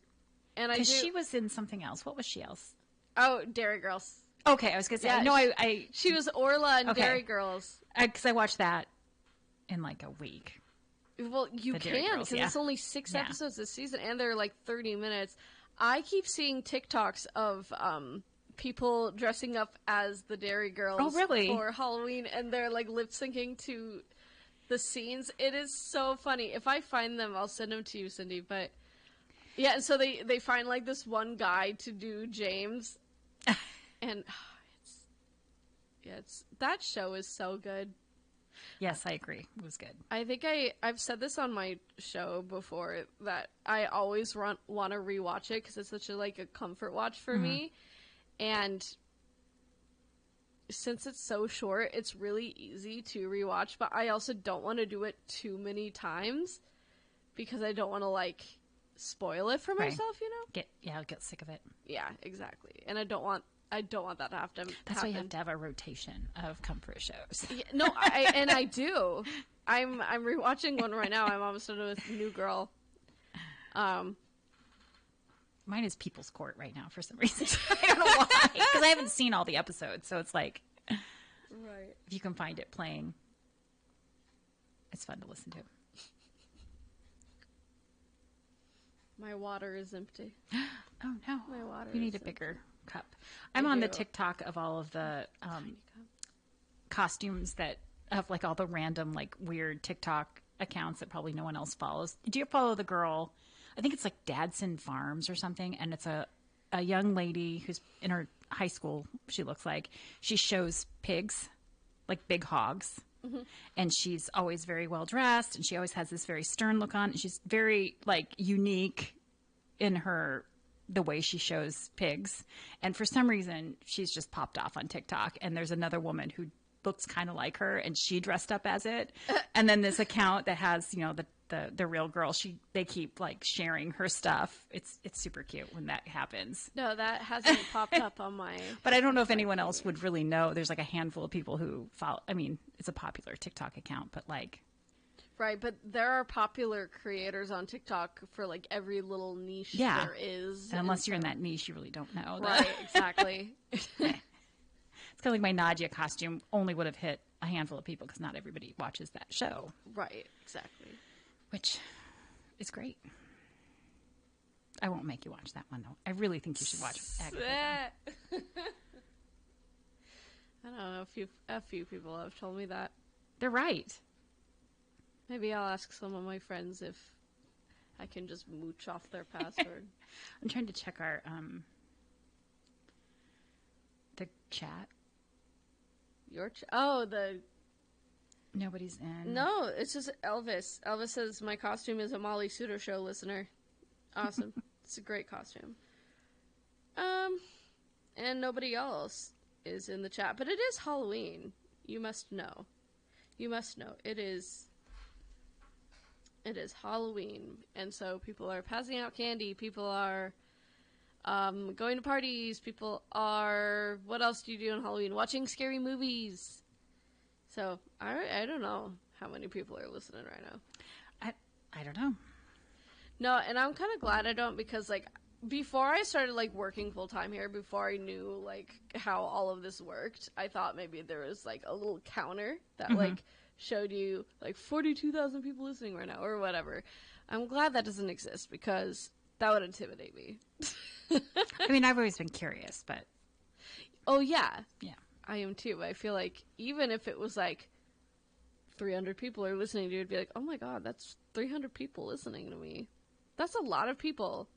And Because she was in something else. What was she else? Oh, Dairy Girls. Okay, I was going to say. Yeah, no, she was Orla in Dairy Girls. Because I watched that in, like, a week. Well, you can, because it's only 6 episodes this season, and they're, like, 30 minutes. I keep seeing TikToks of people dressing up as the Dairy Girls for Halloween, and they're, like, lip-syncing to the scenes. It is so funny. If I find them, I'll send them to you, Cindy, but... Yeah, so they find, like, this one guy to do James, and that show is so good. Yes, I agree. It was good. I think I've said this on my show before, that I always want to rewatch it, because it's such a comfort watch for me, and since it's so short, it's really easy to rewatch, but I also don't want to do it too many times, because I don't want to, spoil it for myself, you know? I'll get sick of it. Yeah, exactly. And I don't want that to have to That's why you have to have a rotation of comfort shows. Yeah, no, I do. I'm rewatching one right now. I'm almost done with New Girl. Mine is People's Court right now for some reason. I don't know why. Because I haven't seen all the episodes, so it's like, right. If you can find it playing, it's fun to listen to. My water is empty. Oh no! My water. You need a bigger cup. I'm on the TikTok of all of the costumes that have all the random weird TikTok accounts that probably no one else follows. Do you follow the girl? I think it's Dadson Farms or something, and it's a young lady who's in her high school. She looks like she shows pigs, big hogs. Mm-hmm. And she's always very well dressed, and she always has this very stern look on. And she's very unique in the way she shows pigs. And for some reason, she's just popped off on TikTok. And there's another woman who looks kind of like her, and she dressed up as it. And then this account that has the the real girl. They keep like sharing her stuff. It's super cute when that happens. No, that hasn't popped up on my. But I don't know if anyone else would really know. There's like a handful of people who follow. I mean, it's a popular TikTok account, but like. Right, but there are popular creators on TikTok for like every little niche there is. And unless you're in that niche, you really don't know. Right, exactly. It's kind of like my Nadia costume only would have hit a handful of people because not everybody watches that show. Right, exactly. Which is great. I won't make you watch that one, though. I really think you should watch Agatha. I don't know. A few people have told me that. They're right. Maybe I'll ask some of my friends if I can just mooch off their password. I'm trying to check our the chat. Nobody's in. No, it's just Elvis. Elvis says my costume is a Molly Suter show listener. Awesome. It's a great costume. And nobody else is in the chat, but it is Halloween. You must know. It is Halloween, and so people are passing out candy. People are going to parties. People are. What else do you do on Halloween? Watching scary movies. So I don't know how many people are listening right now. I don't know. No, and I'm kind of glad I don't, because like before I started like working full time here, before I knew like how all of this worked, I thought maybe there was like a little counter that like showed you like 42,000 people listening right now or whatever. I'm glad that doesn't exist, because that would intimidate me. I mean, I've always been curious, but oh yeah, I am too. I feel like even if it was like 300 people are listening to it, it'd be like, oh my god, that's 300 people listening to me. That's a lot of people.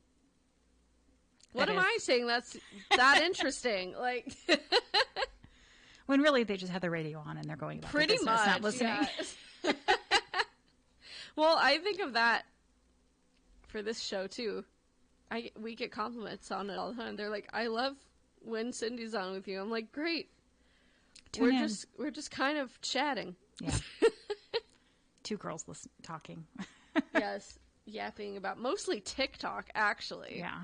What am I saying that's that interesting? Like, when really they just have the radio on and they're going about pretty their business, much not listening. Yeah. Well, I think of that for this show too. We get compliments on it all the time. They're like, I love when Cindy's on with you. I'm like, great. We're just kind of chatting. Yeah. Two girls talking. Yes. Yapping about mostly TikTok, actually. Yeah.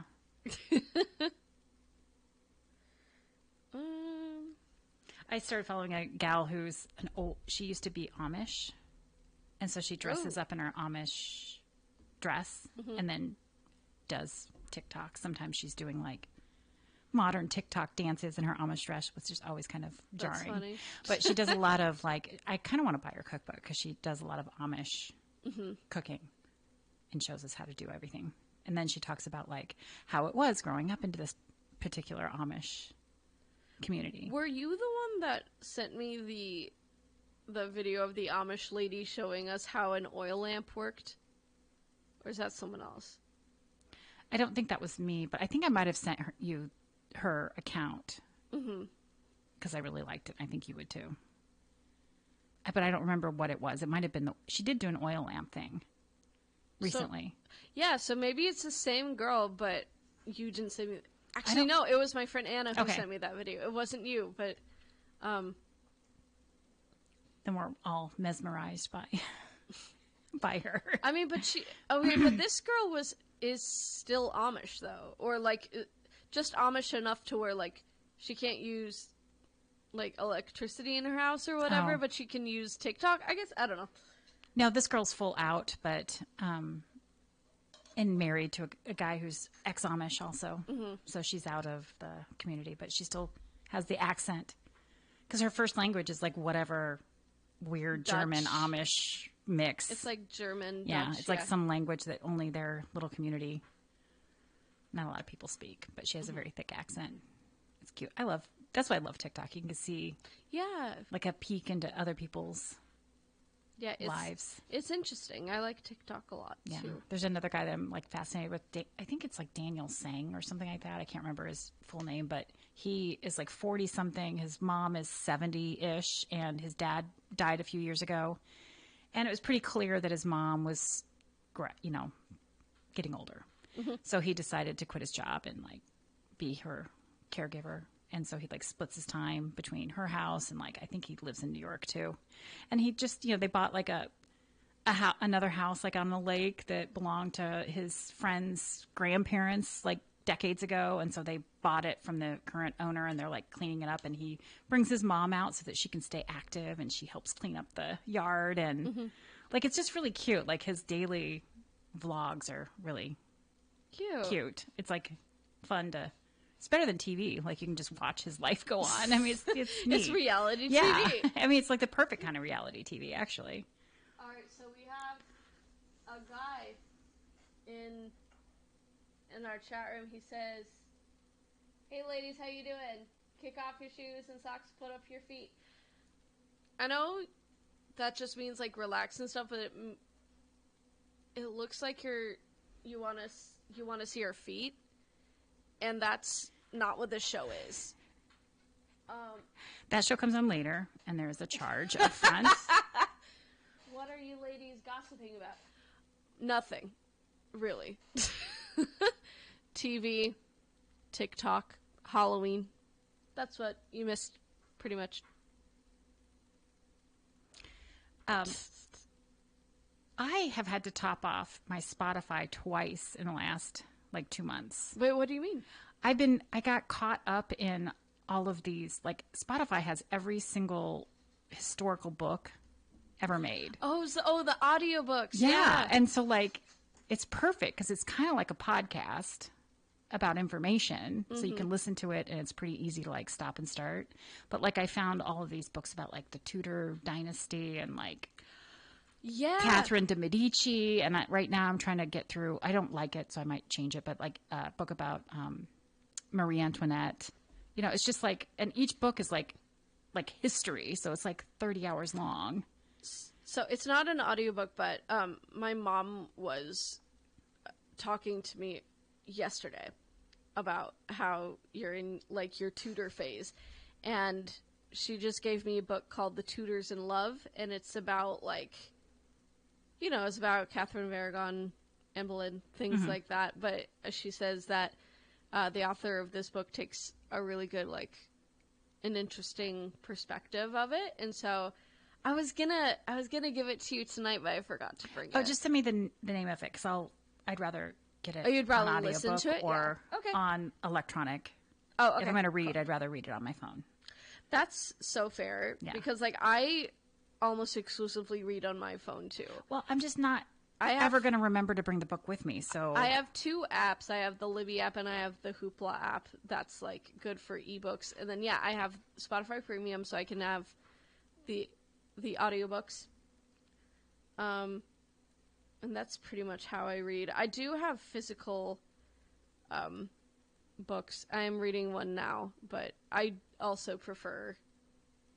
I started following a gal who's she used to be Amish. And so she dresses up in her Amish dress and then does TikTok. Sometimes she's doing like modern TikTok dances in her Amish dress, which is always kind of jarring. That's funny. But she does a lot of like, I kind of want to buy her cookbook because she does a lot of Amish cooking and shows us how to do everything. And then she talks about like how it was growing up into this particular Amish community. Were you the one that sent me the video of the Amish lady showing us how an oil lamp worked? Or is that someone else? I don't think that was me, but I think I might have sent her account because I really liked it. I think you would too. But I don't remember what it was. It might have been she did do an oil lamp thing recently. So maybe it's the same girl, but you didn't send me. Actually, no, it was my friend Anna who sent me that video. It wasn't you, but then we're all mesmerized by her. I mean, but but this girl is still Amish though, or like just Amish enough to where like she can't use like electricity in her house or whatever, but she can use TikTok. I guess I don't know. No, this girl's full out, but and married to a guy who's ex-Amish also. So she's out of the community, but she still has the accent because her first language is like whatever weird Dutch. German Amish mix. It's like German. Yeah, Dutch, it's like some language that only their little community, not a lot of people speak, but she has a very thick accent. It's cute. That's why I love TikTok. You can see like a peek into other people's lives. It's interesting. I like TikTok a lot too. There's another guy that I'm like fascinated with. I think it's like Daniel Sang or something like that. I can't remember his full name, but he is like 40 something. His mom is 70-ish and his dad died a few years ago. And it was pretty clear that his mom was, getting older. So he decided to quit his job and like be her caregiver. And so he like splits his time between her house and like, I think he lives in New York too. And he just, they bought like a another house like on a lake that belonged to his friend's grandparents like decades ago, and so they bought it from the current owner, and they're like cleaning it up, and he brings his mom out so that she can stay active, and she helps clean up the yard, and like it's just really cute. Like his daily vlogs are really cute. It's like fun to. It's better than TV. Like you can just watch his life go on. I mean, it's neat. It's reality yeah. TV. I mean, it's like the perfect kind of reality TV, actually. All right, so we have a guy in our chat room. He says, "Hey ladies, how you doing? Kick off your shoes and socks, put up your feet." I know that just means like relax and stuff, but it looks like you want to see her feet, and that's not what this show is. That show comes on later, and there's a charge up front. What are you ladies gossiping about? Nothing, really. TV, TikTok, Halloween. That's what you missed, pretty much. I have had to top off my Spotify twice in the last like 2 months. Wait, what do you mean? I got caught up in all of these. Like Spotify has every single historical book ever made. Oh, the audiobooks. Yeah. And so like it's perfect because it's kind of like a podcast about information. So you can listen to it and it's pretty easy to like stop and start. But like I found all of these books about like the Tudor dynasty and like Catherine de Medici. And right now I'm trying to get through, I don't like it, so I might change it, but like a book about Marie Antoinette. You know, it's just like, and each book is like history. So it's like 30 hours long. So it's not an audiobook, but my mom was talking to me yesterday about how you're in like your Tudor phase, and she just gave me a book called The Tudors in Love, and it's about like, you know, it's about Catherine of Aragon, Anne Boleyn, things like that. But she says that the author of this book takes a really good, like, an interesting perspective of it, and so I was gonna give it to you tonight, but I forgot to bring it. Oh, just send me the name of it, because I'd rather get it. Oh, you'd rather on listen to it, or okay, on electronic. Oh, okay. If I'm going to read, I'd rather read it on my phone. That's so fair, because like I almost exclusively read on my phone too. Well, I'm just not ever going to remember to bring the book with me, so I have two apps. I have the Libby app and I have the Hoopla app. That's like good for ebooks, and then I have Spotify Premium, so I can have the audiobooks. And that's pretty much how I read. I do have physical books. I am reading one now, but I also prefer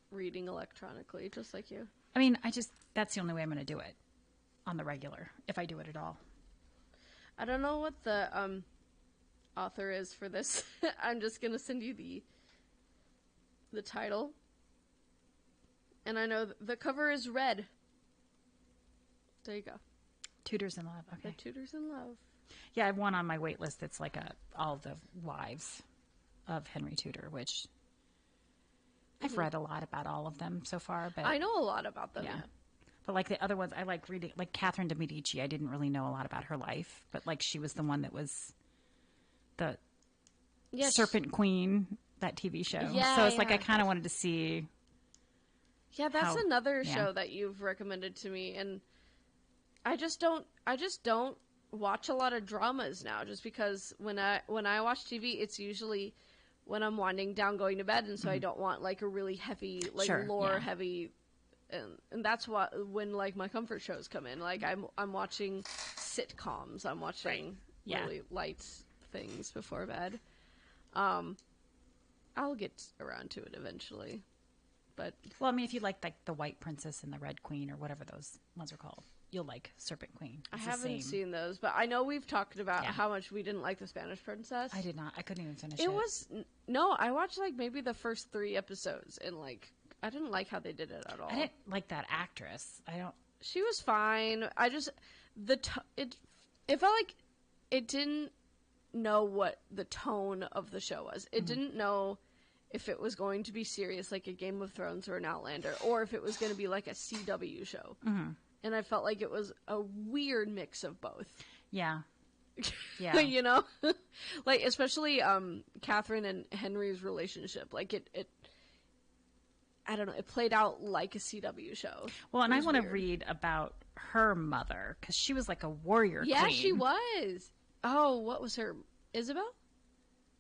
reading electronically, just like you. I mean, that's the only way I'm going to do it on the regular, if I do it at all. I don't know what the author is for this. I'm just going to send you the title. And I know the cover is red. There you go. Tudors in Love. Okay. The Tudors in Love. Yeah, I have one on my wait list that's like all the wives of Henry Tudor, which I've read a lot about all of them so far. But I know a lot about them. Yeah. But like the other ones, I like reading, like Catherine de Medici. I didn't really know a lot about her life, but like she was the one that was the Serpent Queen, that TV show. Yeah, so it's like I kind of wanted to see. Yeah, that's another show that you've recommended to me, and I just don't watch a lot of dramas now, just because when I watch TV, it's usually when I'm winding down going to bed, and so I don't want like a really heavy, like lore heavy, and that's when like my comfort shows come in. Like I'm watching sitcoms, I'm watching really light things before bed. I'll get around to it eventually. But well, I mean, if you like the White Princess and the Red Queen or whatever those ones are called, you'll like Serpent Queen. I haven't seen those, but I know we've talked about how much we didn't like the Spanish Princess. I did not. I couldn't even finish it. I watched like maybe the first 3 episodes, and like I didn't like how they did it at all. I didn't like that actress. She was fine. I just it felt like it didn't know what the tone of the show was. It didn't know if it was going to be serious like a Game of Thrones or an Outlander, or if it was going to be like a CW show. and I felt like it was a weird mix of both. Yeah. Yeah. You know? Like, especially Catherine and Henry's relationship. Like, it I don't know, it played out like a CW show. Well, and I want to read about her mother, because she was like a warrior queen. Yeah, she was. Oh, what was her? Isabel?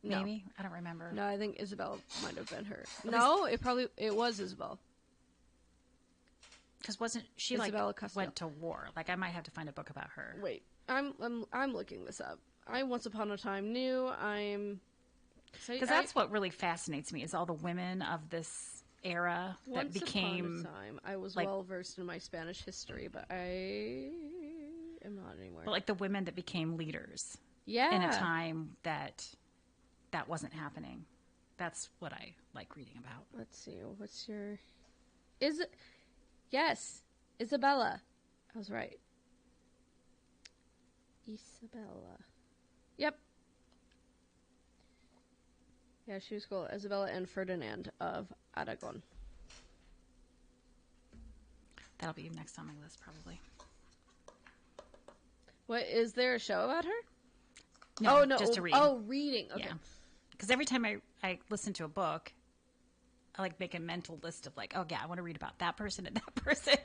Maybe. I don't remember. No, I think Isabel might have been her. No, it was Isabel. Because wasn't she Isabella like Costello. went to war? Like, I might have to find a book about her. Wait, I'm looking this up. I Once Upon a Time knew. Because that's what really fascinates me, is all the women of this era that became. Upon a Time, I was like, well versed in my Spanish history, but I am not anymore. But like the women that became leaders. Yeah. In a time that wasn't happening. That's what I like reading about. Let's see. What's your? Yes, Isabella. I was right. Isabella. Yep. Yeah, she was cool. Isabella and Ferdinand of Aragon. That'll be next on my list, probably. What, is there a show about her? No, oh, no. Just to read. Oh, reading. Okay. Yeah. Because every time I listen to a book, I like make a mental list of like, oh yeah, I want to read about that person and that person.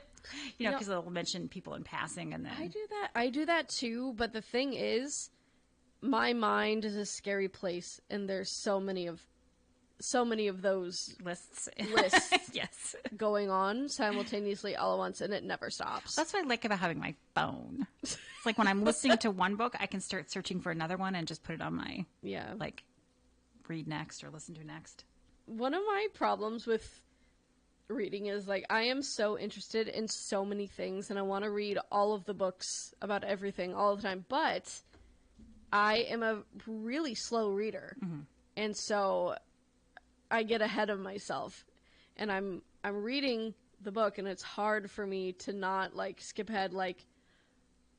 You know, because they'll mention people in passing, and then I do that too. But the thing is, my mind is a scary place, and there's so many of those lists yes, going on simultaneously all at once, and it never stops. That's what I like about having my phone. It's like when I'm listening to one book, I can start searching for another one and just put it on my like read next or listen to next. One of my problems with reading is like I am so interested in so many things, and I want to read all of the books about everything all the time, but I am a really slow reader, and so I get ahead of myself, and I'm reading the book, and it's hard for me to not like skip ahead, like,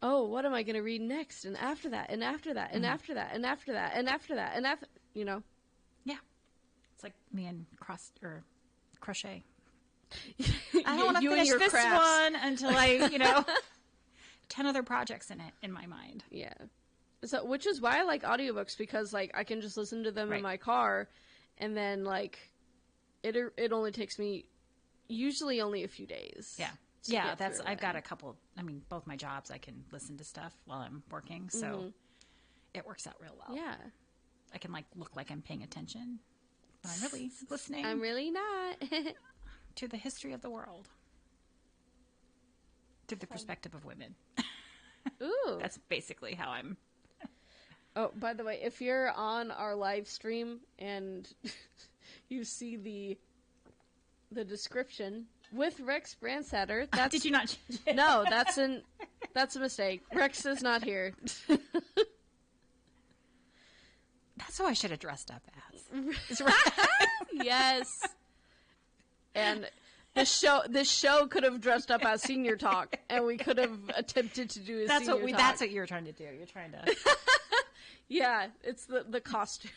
oh, what am I going to read next, and after that, and after that, and after that, and after that, and after that, and after, you know. Yeah, it's like me and crochet. I don't want to finish this one until I, 10 other projects in my mind. Yeah. So, which is why I like audiobooks, because like I can just listen to them in my car, and then like it only takes me usually only a few days. Yeah. Yeah, I've got a couple. I mean, both my jobs I can listen to stuff while I'm working, so it works out real well. Yeah. I can like look like I'm paying attention, but I'm really listening. I'm really not. To the history of the world. Through the perspective of women. Ooh. That's basically how I'm. Oh, by the way, if you're on our live stream and you see the description with Rex Brandstatter, that's did you not change it? No, that's a mistake. Rex is not here. That's who I should have dressed up as. Yes. And this show could have dressed up as Senior Talk, and we could have attempted to do That's Senior Talk. That's what you're trying to do. You're trying to. Yeah, it's the costume.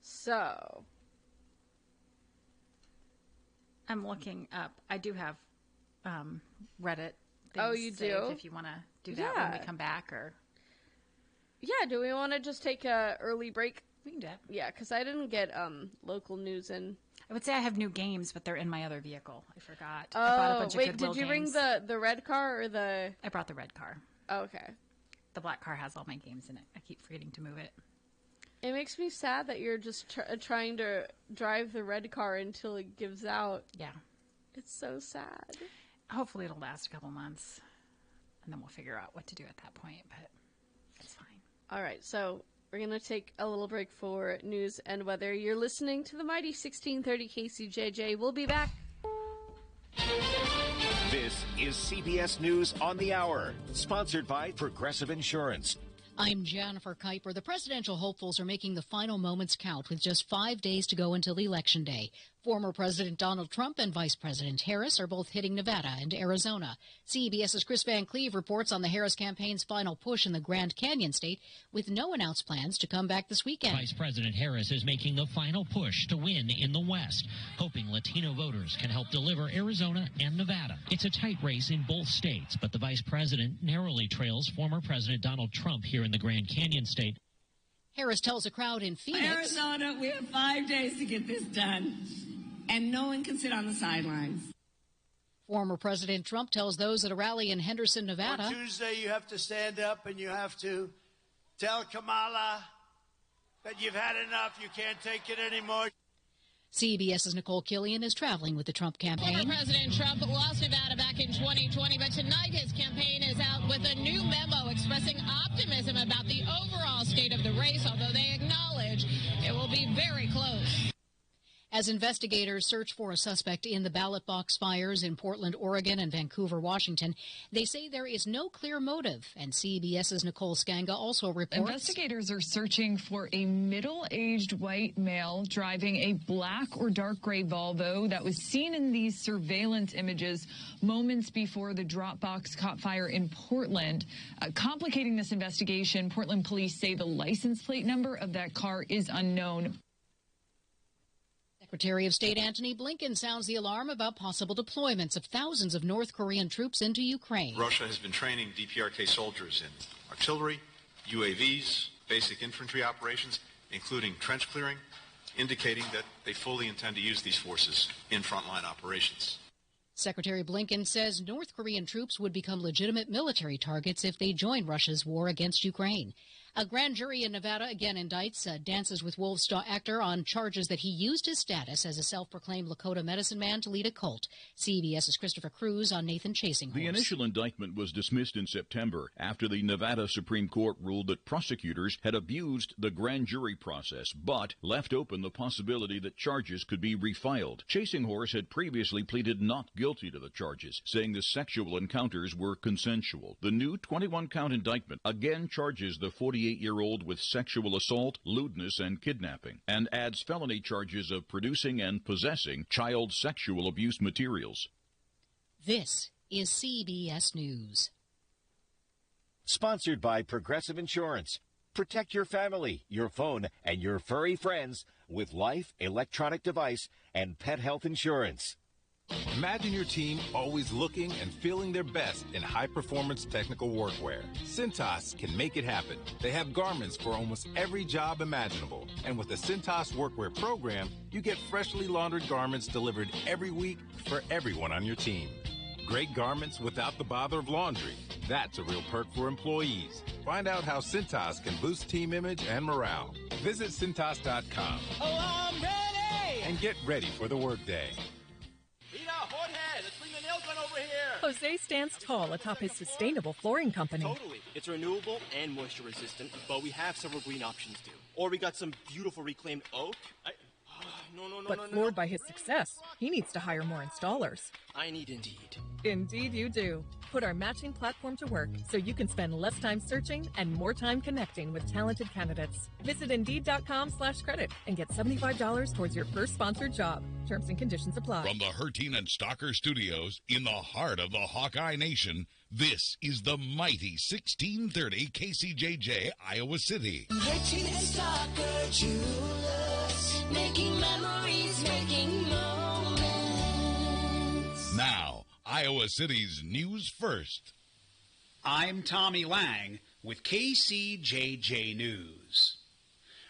So, I'm looking up. I do have Reddit. Oh, you do? If you want to do that when we come back, or yeah, do we want to just take a early break? We can do that. Yeah, because I didn't get local news in. I would say I have new games, but they're in my other vehicle. I forgot. Oh, I bought a bunch of wait, Goodwill did you games. bring the red car or the? I brought the red car. Oh, okay. The black car has all my games in it. I keep forgetting to move it. It makes me sad that you're just trying to drive the red car until it gives out. Yeah. It's so sad. Hopefully it'll last a couple months, and then we'll figure out what to do at that point, but it's fine. All right, so we're going to take a little break for news and weather. You're listening to the mighty 1630 KCJJ. We'll be back. This is CBS News on the Hour, sponsored by Progressive Insurance. I'm Jennifer Kuiper. The presidential hopefuls are making the final moments count with just 5 days to go until Election Day. Former President Donald Trump and Vice President Harris are both hitting Nevada and Arizona. CBS's Chris Van Cleve reports on the Harris campaign's final push in the Grand Canyon state with no announced plans to come back this weekend. Vice President Harris is making the final push to win in the West, hoping Latino voters can help deliver Arizona and Nevada. It's a tight race in both states, but the vice president narrowly trails former President Donald Trump here in the Grand Canyon state. Harris tells a crowd in Phoenix, Arizona, we have 5 days to get this done, and no one can sit on the sidelines. Former President Trump tells those at a rally in Henderson, Nevada, On Tuesday, you have to stand up and you have to tell Kamala that you've had enough. You can't take it anymore. CBS's Nicole Killian is traveling with the Trump campaign. Former President Trump lost Nevada back in 2020, but tonight his campaign is out with a new memo expressing optimism about the overall state of the race, although they acknowledge it will be very close. As investigators search for a suspect in the ballot box fires in Portland, Oregon and Vancouver, Washington, they say there is no clear motive. And CBS's Nicole Skanga also reports investigators are searching for a middle-aged white male driving a black or dark gray Volvo that was seen in these surveillance images moments before the drop box caught fire in Portland. Complicating this investigation, Portland police say the license plate number of that car is unknown. Secretary of State Antony Blinken sounds the alarm about possible deployments of thousands of North Korean troops into Ukraine. Russia has been training DPRK soldiers in artillery, UAVs, basic infantry operations, including trench clearing, indicating that they fully intend to use these forces in frontline operations. Secretary Blinken says North Korean troops would become legitimate military targets if they join Russia's war against Ukraine. A grand jury in Nevada again indicts Dances with Wolves actor on charges that he used his status as a self-proclaimed Lakota medicine man to lead a cult. CBS's Christopher Cruz on Nathan Chasing Horse. The initial indictment was dismissed in September after the Nevada Supreme Court ruled that prosecutors had abused the grand jury process, but left open the possibility that charges could be refiled. Chasing Horse had previously pleaded not guilty to the charges, saying the sexual encounters were consensual. The new 21-count indictment again charges the 48-year-old with sexual assault, lewdness, and kidnapping, and adds felony charges of producing and possessing child sexual abuse materials. This is CBS News. Sponsored by Progressive Insurance. Protect your family, your phone, and your furry friends with life, electronic device, and pet health insurance. Imagine your team always looking and feeling their best in high-performance technical workwear. Cintas can make it happen. They have garments for almost every job imaginable. And with the Cintas Workwear program, you get freshly laundered garments delivered every week for everyone on your team. Great garments without the bother of laundry. That's a real perk for employees. Find out how Cintas can boost team image and morale. Visit Cintas.com. Oh, I'm ready! And get ready for the workday. Let's bring the nail gun over here. Jose stands tall atop his sustainable flooring company. Totally. It's renewable and moisture resistant, but we have several green options too. Or we got some beautiful reclaimed oak. But floored by his success, he needs to hire more installers. I need Indeed. Indeed you do. Put our matching platform to work so you can spend less time searching and more time connecting with talented candidates. Visit Indeed.com/credit and get $75 towards your first sponsored job. Terms and conditions apply. From the Hertine and Stalker Studios in the heart of the Hawkeye Nation, this is the mighty 1630 KCJJ, Iowa City. Hertine and Stalker Jewelers, making memories, making moments. Now, Iowa City's News First. I'm Tommy Lang with KCJJ News.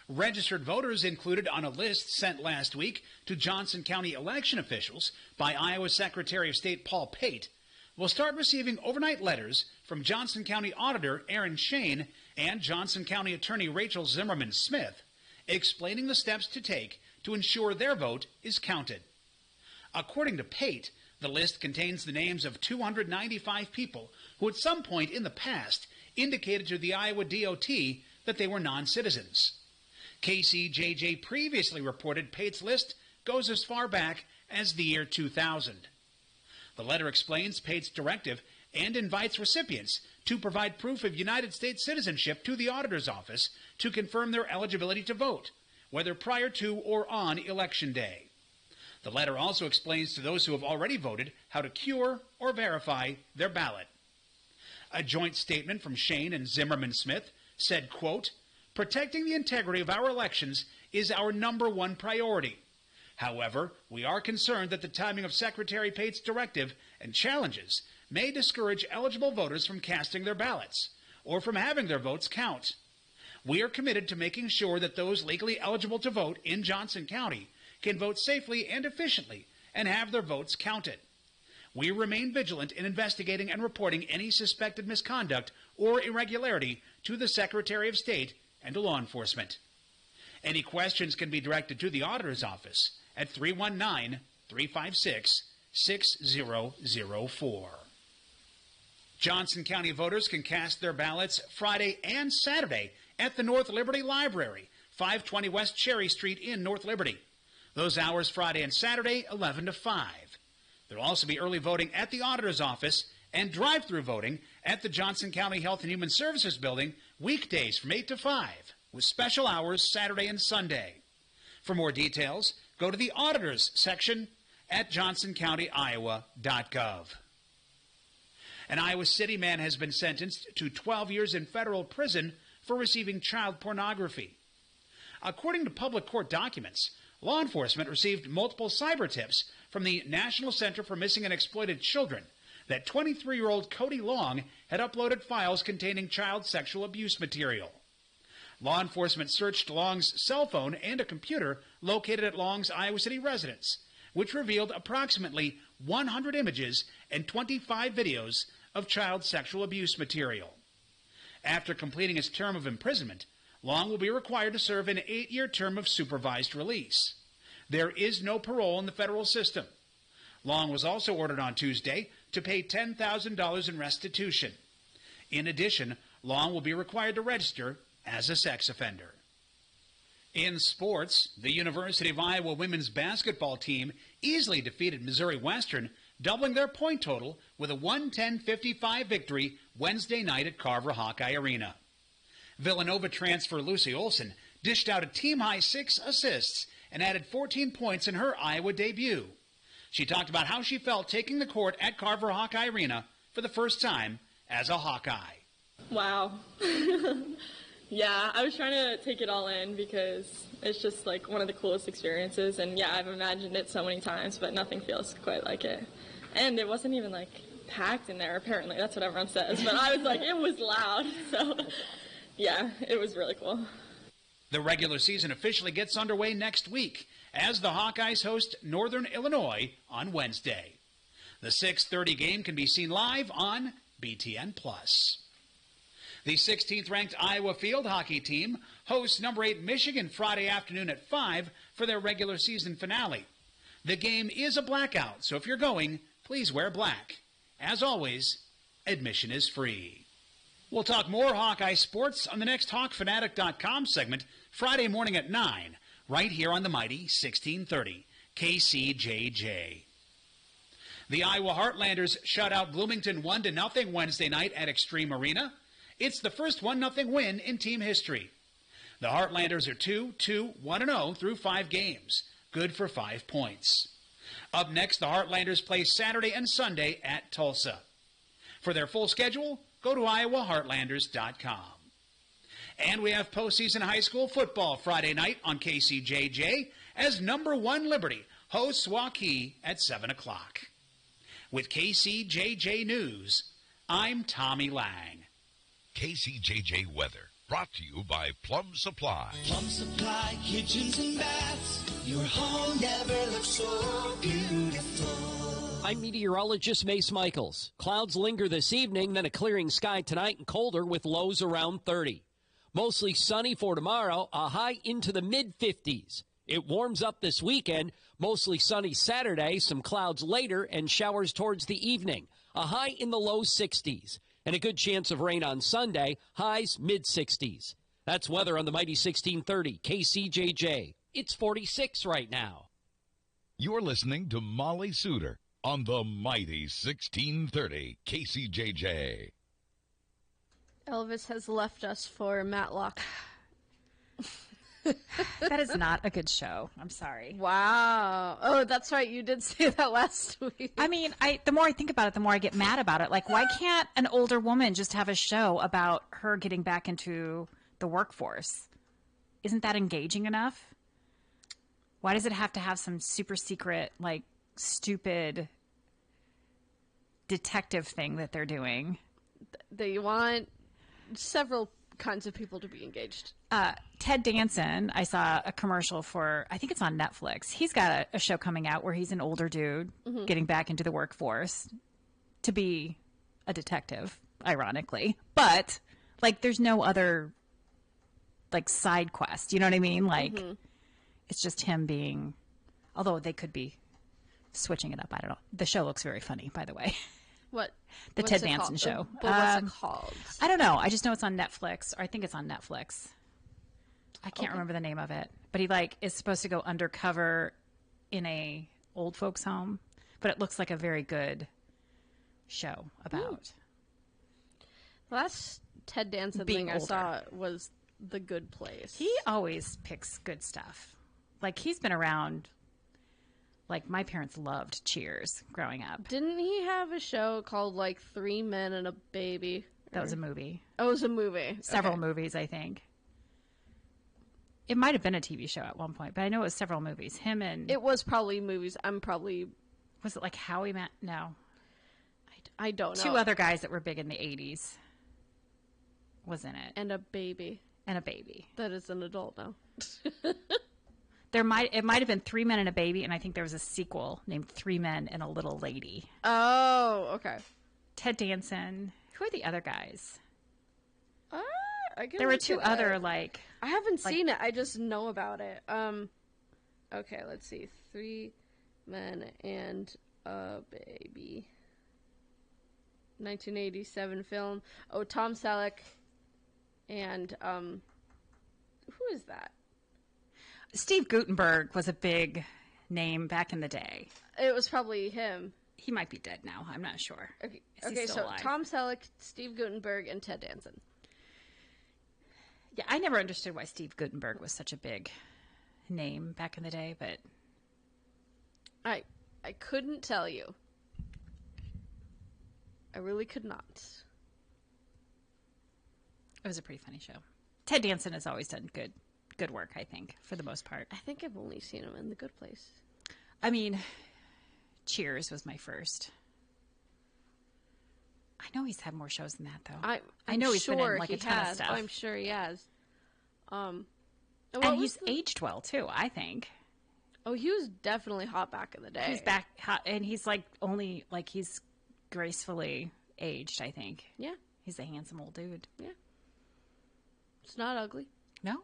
Registered voters included on a list sent last week to Johnson County election officials by Iowa Secretary of State Paul Pate will start receiving overnight letters from Johnson County Auditor Aaron Shane and Johnson County Attorney Rachel Zimmerman Smith explaining the steps to take to ensure their vote is counted. According to Pate, the list contains the names of 295 people who at some point in the past indicated to the Iowa DOT that they were non-citizens. KCJJ previously reported Pate's list goes as far back as the year 2000. The letter explains Pate's directive and invites recipients to provide proof of United States citizenship to the auditor's office to confirm their eligibility to vote, whether prior to or on Election Day. The The letter also explains to those who have already voted how to cure or verify their ballot. A joint statement from Shane and Zimmerman Smith said, quote, "Protecting the integrity of our elections is our #1 priority. However, we are concerned that the timing of Secretary Pate's directive and challenges may discourage eligible voters from casting their ballots or from having their votes count. We are committed to making sure that those legally eligible to vote in Johnson County can vote safely and efficiently and have their votes counted. We remain vigilant in investigating and reporting any suspected misconduct or irregularity to the Secretary of State and to law enforcement. Any questions can be directed to the Auditor's Office at 319-356-6004. Johnson County voters can cast their ballots Friday and Saturday at the North Liberty Library, 520 West Cherry Street in North Liberty. Those hours Friday and Saturday, 11 to 5. There will also be early voting at the Auditor's Office and drive-through voting at the Johnson County Health and Human Services Building weekdays from 8 to 5, with special hours Saturday and Sunday. For more details, go to the Auditors section at johnsoncountyiowa.gov. An Iowa City man has been sentenced to 12 years in federal prison for receiving child pornography. According to public court documents, law enforcement received multiple cyber tips from the National Center for Missing and Exploited Children that 23-year-old Cody Long had uploaded files containing child sexual abuse material. Law enforcement searched Long's cell phone and a computer located at Long's Iowa City residence, which revealed approximately 100 images and 25 videos of child sexual abuse material. After completing his term of imprisonment, Long will be required to serve an 8-year term of supervised release. There is no parole in the federal system. Long was also ordered on Tuesday to pay $10,000 in restitution. In addition, Long will be required to register as a sex offender. In sports, the University of Iowa women's basketball team easily defeated Missouri Western, doubling their point total with a 110-55 victory Wednesday night at Carver Hawkeye Arena. Villanova transfer Lucy Olson dished out a team-high 6 assists and added 14 points in her Iowa debut. She talked about how she felt taking the court at Carver Hawkeye Arena for the first time as a Hawkeye. Wow. Yeah, I was trying to take it all in because it's just like one of the coolest experiences. And yeah, I've imagined it so many times, but nothing feels quite like it. And it wasn't even like packed in there, apparently. That's what everyone says. But I was like, it was loud. So yeah, it was really cool. The regular season officially gets underway next week as the Hawkeyes host Northern Illinois on Wednesday. The 6:30 game can be seen live on BTN+. The 16th-ranked Iowa field hockey team hosts number 8 Michigan Friday afternoon at 5 for their regular season finale. The game is a blackout, so if you're going, please wear black. As always, admission is free. We'll talk more Hawkeye sports on the next HawkFanatic.com segment Friday morning at 9, right here on the mighty 1630 KCJJ. The Iowa Heartlanders shut out Bloomington 1-0 Wednesday night at Extreme Arena. It's the first 1-0 win in team history. The Heartlanders are 2-1-0 through 5 games, good for 5 points. Up next, the Heartlanders play Saturday and Sunday at Tulsa. For their full schedule, go to iowaheartlanders.com. And we have postseason high school football Friday night on KCJJ as number 1 Liberty hosts Waukee at 7 o'clock. With KCJJ News, I'm Tommy Lang. KCJJ Weather, brought to you by Plum Supply. Plum Supply, kitchens and baths. Your home never looks so beautiful. I'm meteorologist Mace Michaels. Clouds linger this evening, then a clearing sky tonight and colder with lows around 30. Mostly sunny for tomorrow, a high into the mid-50s. It warms up this weekend, mostly sunny Saturday, some clouds later and showers towards the evening. A high in the low 60s. And a good chance of rain on Sunday, highs mid-60s. That's weather on the mighty 1630 KCJJ. It's 46 right now. You're listening to Molly Suter on the mighty 1630 KCJJ. Elvis has left us for Matlock. That is not a good show. I'm sorry. Wow. Oh, that's right. You did say that last week. I mean, the more I think about it, the more I get mad about it. Like, why can't an older woman just have a show about her getting back into the workforce? Isn't that engaging enough? Why does it have to have some super secret, like, stupid detective thing that they're doing? They want several kinds of people to be engaged. Ted Danson, I saw a commercial for, I think it's on Netflix. He's got a show coming out where he's an older dude getting back into the workforce to be a detective, ironically. But, like, there's no other, like, side quest. You know what I mean? Like, it's just him being, although they could be switching it up. I don't know. The show looks very funny, by the way. What? The Ted Danson show. But what's it called? I don't know. I just know it's on Netflix, or I think it's on Netflix. I can't remember the name of it. But he, like, is supposed to go undercover in a old folks home. But it looks like a very good show about. The last Ted Danson being thing I saw was The Good Place. He always picks good stuff. Like, he's been around. Like, my parents loved Cheers growing up. Didn't he have a show called, like, 3 Men and a Baby? That was a movie. Oh, it was a movie. Several movies, I think. It might have been a TV show at one point, but I know it was several movies. Him and... It was probably movies. Was it like Howie Matt? No. I don't know. Two other guys that were big in the 80s was in it. And a baby. And a baby. That is an adult now. It might have been 3 Men and a Baby, and I think there was a sequel named 3 Men and a Little Lady. Oh, okay. Ted Danson. Who are the other guys? There were two other, like... I haven't seen it. I just know about it. Okay, let's see. 3 Men and a Baby. 1987 film. Oh, Tom Selleck. And, who is that? Steve Guttenberg was a big name back in the day. It was probably him. He might be dead now. I'm not sure. Okay, so alive? Tom Selleck, Steve Guttenberg, and Ted Danson. Yeah, I never understood why Steve Guttenberg was such a big name back in the day, but... I couldn't tell you. I really could not. It was a pretty funny show. Ted Danson has always done good work, I think, for the most part. I think I've only seen him in The Good Place. I mean, Cheers was my first. I know he's had more shows than that, though. I know he's been in like a ton of stuff. I'm sure he has. And he's aged well too, I think. Oh, he was definitely hot back in the day. He's back hot, and he's like only like he's gracefully aged, I think. Yeah, he's a handsome old dude. Yeah, it's not ugly. No.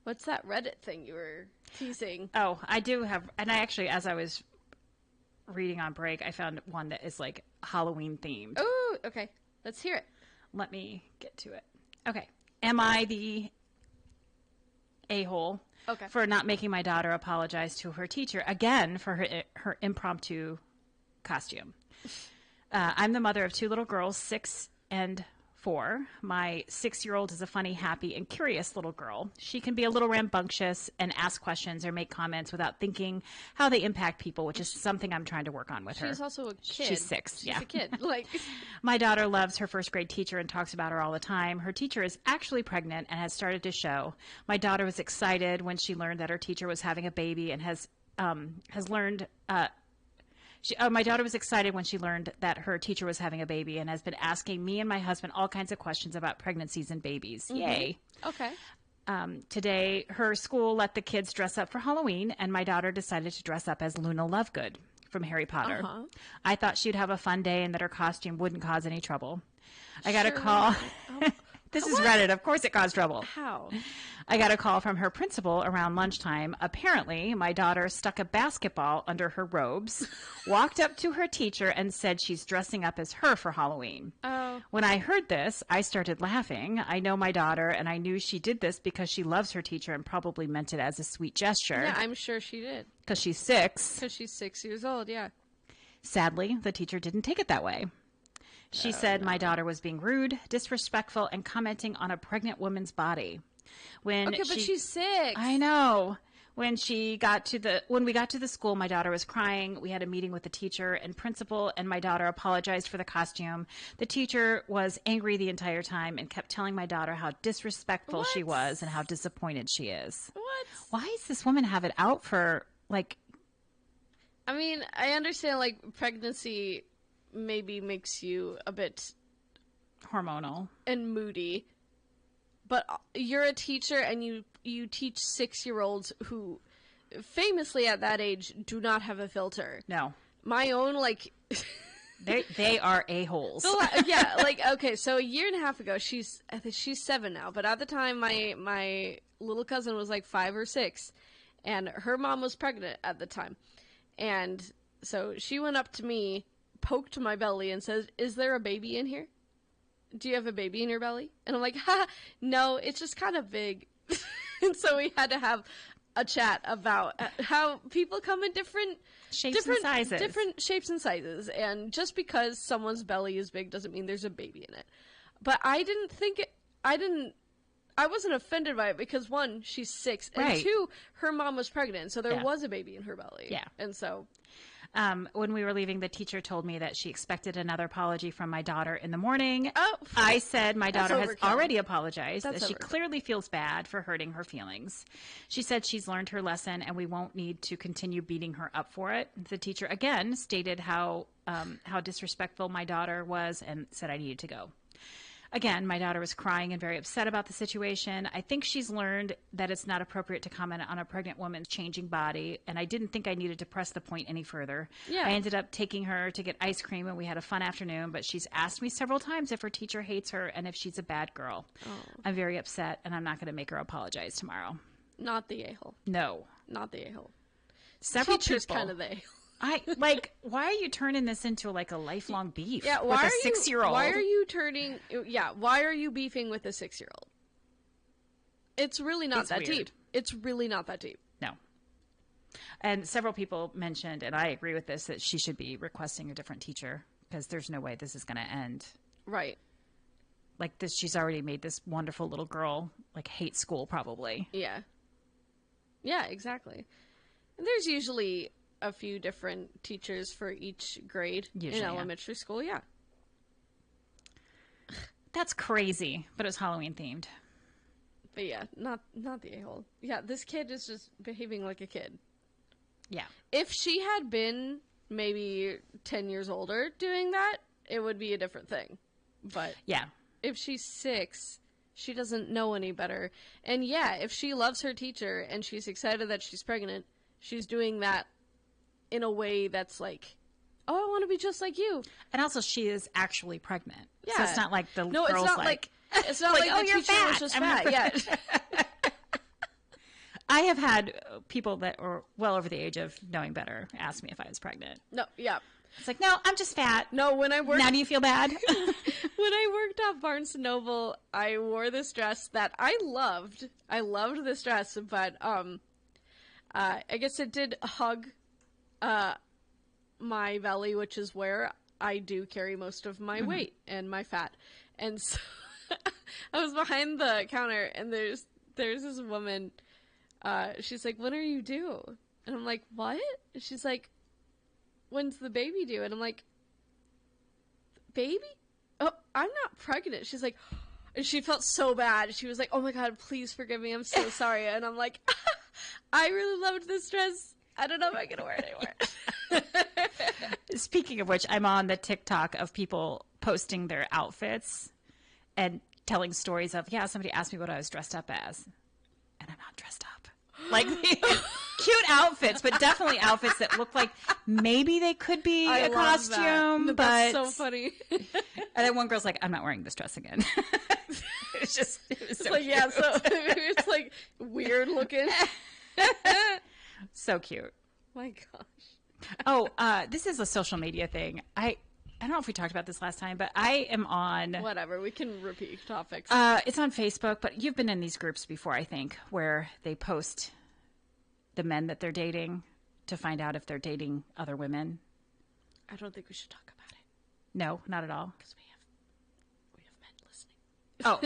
What's that Reddit thing you were teasing? Oh, I do have, and I actually, as I was reading on break, I found one that is like Halloween themed. Oh, okay. Let's hear it. Let me get to it. Okay. Am I the a-hole for not making my daughter apologize to her teacher again for her impromptu costume? I'm the mother of 2 little girls, 6 and 4. My 6-year-old is a funny, happy, and curious little girl. She can be a little rambunctious and ask questions or make comments without thinking how they impact people, which is something I'm trying to work on with her. She's also a kid. She's 6. She's a kid. Like, my daughter loves her first grade teacher and talks about her all the time. Her teacher is actually pregnant and has started to show. My daughter was excited when she learned that her teacher was having a baby and has learned. My daughter was excited when she learned that her teacher was having a baby and has been asking me and my husband all kinds of questions about pregnancies and babies. Mm-hmm. Yay. Okay. Today, her school let the kids dress up for Halloween, and my daughter decided to dress up as Luna Lovegood from Harry Potter. Uh-huh. I thought she'd have a fun day and that her costume wouldn't cause any trouble. I got a call. This is Reddit. Of course it caused trouble. How? I got a call from her principal around lunchtime. Apparently, my daughter stuck a basketball under her robes, walked up to her teacher, and said she's dressing up as her for Halloween. Oh. When I heard this, I started laughing. I know my daughter, and I knew she did this because she loves her teacher and probably meant it as a sweet gesture. Yeah, I'm sure she did. Because she's 6. Because she's 6 years old, yeah. Sadly, the teacher didn't take it that way. She said my daughter was being rude, disrespectful, and commenting on a pregnant woman's body. When Okay, but she's 6. I know. When we got to the school, my daughter was crying. We had a meeting with the teacher and principal, and my daughter apologized for the costume. The teacher was angry the entire time and kept telling my daughter how disrespectful she was and how disappointed she is. What? Why does this woman have it out for, like... I mean, I understand, like, pregnancy maybe makes you a bit... hormonal. And moody. But you're a teacher and you teach 6-year-olds who famously at that age do not have a filter. No. My own, like... they are a-holes. Yeah, like, okay, so a year and a half ago, I think she's 7 now, but at the time my little cousin was like 5 or 6, and her mom was pregnant at the time. And so she went up to me, poked my belly, and says, "Is there a baby in here? Do you have a baby in your belly?" And I'm like, no, it's just kind of big. And so we had to have a chat about how people come in different shapes and sizes. Different shapes and sizes. And just because someone's belly is big doesn't mean there's a baby in it. But I wasn't offended by it because 1, she's 6, and Right. 2, her mom was pregnant, so there Yeah. was a baby in her belly. Yeah. And so... when we were leaving, the teacher told me that she expected another apology from my daughter in the morning. Oh, I said my that's daughter has overkill. already apologized, That's that she overkill. clearly feels bad for hurting her feelings. She said she's learned her lesson and we won't need to continue beating her up for it. The teacher again stated how disrespectful my daughter was and said I needed to go. Again, my daughter was crying and very upset about the situation. I think she's learned that it's not appropriate to comment on a pregnant woman's changing body, and I didn't think I needed to press the point any further. Yeah. I ended up taking her to get ice cream, and we had a fun afternoon, but she's asked me several times if her teacher hates her and if she's a bad girl. Oh. I'm very upset, and I'm not going to make her apologize tomorrow. Not the a-hole. No. Not the a-hole. Several Teacher's people. kind of the a-hole. Why are you turning this into like a lifelong beef Yeah, with a 6-year-old? Why are you why are you beefing with a 6-year-old? It's really not It's that weird. deep. It's really not that deep. No. And several people mentioned, and I agree with this, that she should be requesting a different teacher because there's no way this is going to end. Right. Like this, she's already made this wonderful little girl like hate school probably. Yeah. Yeah, exactly. And there's usually a few different teachers for each grade Usually, in yeah. elementary school. Yeah. That's crazy, but it was Halloween themed. But yeah, not the a-hole. Yeah, this kid is just behaving like a kid. Yeah. If she had been maybe 10 years older doing that, it would be a different thing. But yeah, if she's 6, she doesn't know any better. And yeah, if she loves her teacher and she's excited that she's pregnant, she's doing that in a way that's like, oh, I want to be just like you. And also, she is actually pregnant. Yeah. So it's not like the No, girl's it's not like it's not like, oh, the you're teacher fat. was just I'm fat. not Yeah. I have had people that are well over the age of knowing better ask me if I was pregnant. No, yeah. It's like, no, I'm just fat. No, when I worked... Now do you feel bad? When I worked at Barnes & Noble, I wore this dress that I loved. I loved this dress, but I guess it did hug my belly, which is where I do carry most of my weight and my fat. And so I was behind the counter, and there's this woman. She's like, "When are you due?" And I'm like, "What?" And she's like, "When's the baby due?" And I'm like, "Baby? Oh, I'm not pregnant." She's like, and she felt so bad. She was like, "Oh my God, please forgive me. I'm so sorry." And I'm like, I really loved this dress. I don't know if I can wear it anymore. Speaking of which, I'm on the TikTok of people posting their outfits and telling stories of, yeah, somebody asked me what I was dressed up as, and I'm not dressed up. Like, cute outfits, but definitely outfits that look like maybe they could be a costume, but that's so funny. And then one girl's like, I'm not wearing this dress again. It was so like, cute. yeah, so it's like weird looking. So cute. My gosh. Oh, this is a social media thing. I don't know if we talked about this last time, but I am on... Whatever, we can repeat topics. It's on Facebook, but you've been in these groups before, I think, where they post the men that they're dating to find out if they're dating other women. I don't think we should talk about it. No, not at all. Because we have men listening. Oh.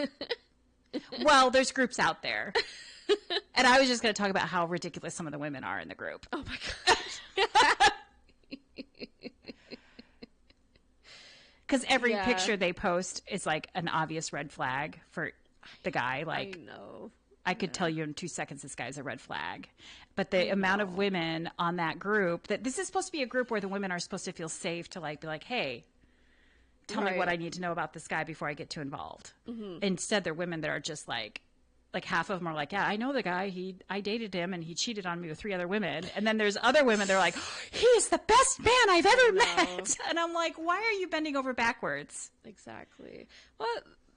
Well, there's groups out there. And I was just going to talk about how ridiculous some of the women are in the group. Oh my God. Because every Yeah. picture they post is like an obvious red flag for the guy. Like, I know. I could tell you in 2 seconds this guy's a red flag. But the amount of women on that group, that this is supposed to be a group where the women are supposed to feel safe to like be like, hey, tell me what I need to know about this guy before I get too involved. Mhm. Instead, they're women that are just like half of them are like, yeah, I know the guy. I dated him and he cheated on me with 3 other women. And then there's other women that are like, he is the best man I've ever met. And I'm like, why are you bending over backwards? Exactly. Well,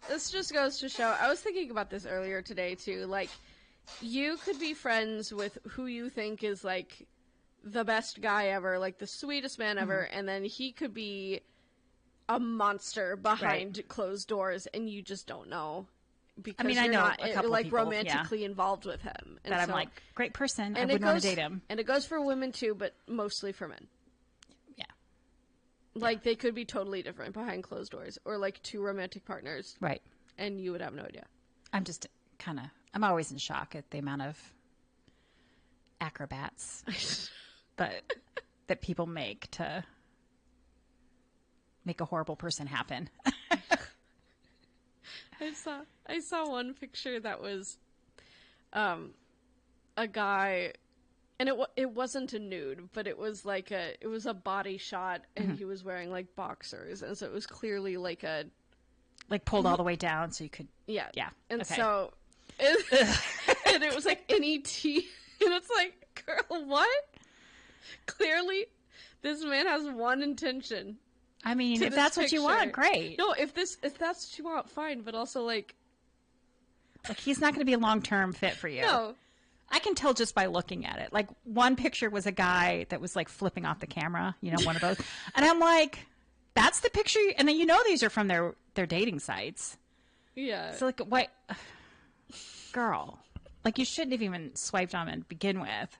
this just goes to show, I was thinking about this earlier today too, like, you could be friends with who you think is like the best guy ever, like the sweetest man ever, and then he could be a monster behind closed doors and you just don't know. Because I you're know not a couple like people, romantically involved with him. And That I'm so- like, great person. I and would it want goes- to date him. And it goes for women too, but mostly for men. Yeah. Like, they could be totally different behind closed doors, or like 2 romantic partners. Right. And you would have no idea. I'm just I'm always in shock at the amount of acrobats that people make to make a horrible person happen. I saw one picture that was a guy, and it wasn't a nude, but it was like it was a body shot, and he was wearing like boxers, and so it was clearly like a pulled all the way down so you could yeah. And okay. so and it was like NET, and it's like, girl, what? Clearly this man has one intention. I mean, if that's what you want, great. No, if that's what you want, fine. But also, like he's not going to be a long-term fit for you. No. I can tell just by looking at it. Like, one picture was a guy that was like flipping off the camera, one of those. And I'm like, that's the picture. And then these are from their dating sites. Yeah. So like, what, girl? Like, you shouldn't have even swiped on him to begin with.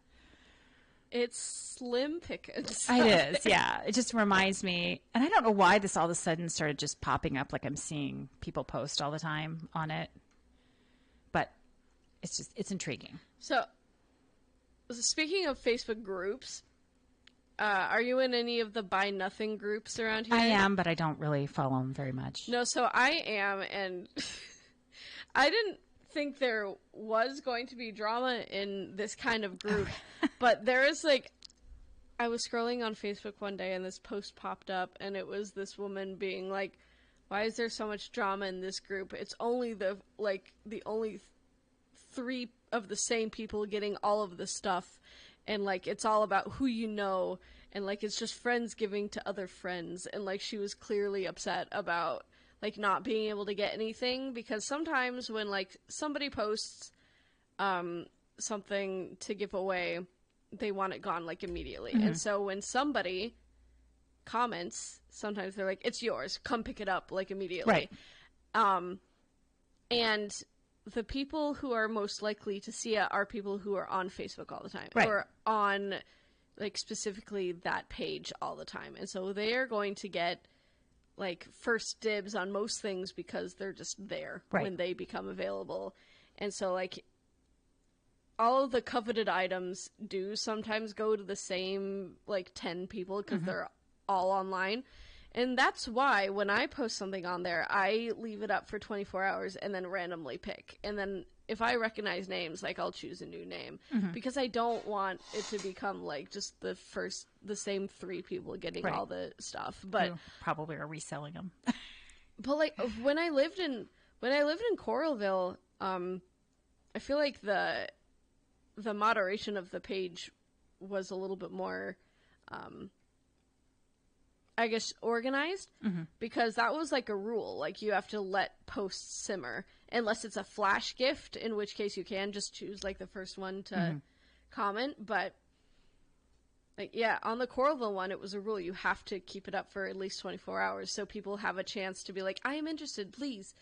It's slim pickings. It is, yeah. It just reminds me, and I don't know why this all of a sudden started just popping up. Like, I'm seeing people post all the time on it, but it's intriguing. So, speaking of Facebook groups, are you in any of the Buy Nothing groups around here? I am, but I don't really follow them very much. No, so I am, and I didn't think there was going to be drama in this kind of group, but there is I was scrolling on Facebook one day and this post popped up, and it was this woman being like, why is there so much drama in this group? It's only the only 3 of the same people getting all of the stuff, and it's all about who you know, and it's just friends giving to other friends, and she was clearly upset about not being able to get anything, because sometimes when somebody posts something to give away, they want it gone immediately. And so when somebody comments, sometimes they're like, it's yours, come pick it up immediately. Right. And the people who are most likely to see it are people who are on Facebook all the time, right, or on specifically that page all the time, and so they are going to get first dibs on most things because they're just there when they become available. And so all of the coveted items do sometimes go to the same 10 people because they're all online. And that's why when I post something on there, I leave it up for 24 hours and then randomly pick. And then if I recognize names, I'll choose a new name, because I don't want it to become just the same 3 people getting all the stuff. But you probably are reselling them. But when I lived in Coralville, I feel like the moderation of the page was a little bit more, I guess, organized, because that was a rule. You have to let posts simmer unless it's a flash gift, in which case you can just choose the first one to comment. But on the Coralville one, it was a rule. You have to keep it up for at least 24 hours so people have a chance to be like, I am interested, please.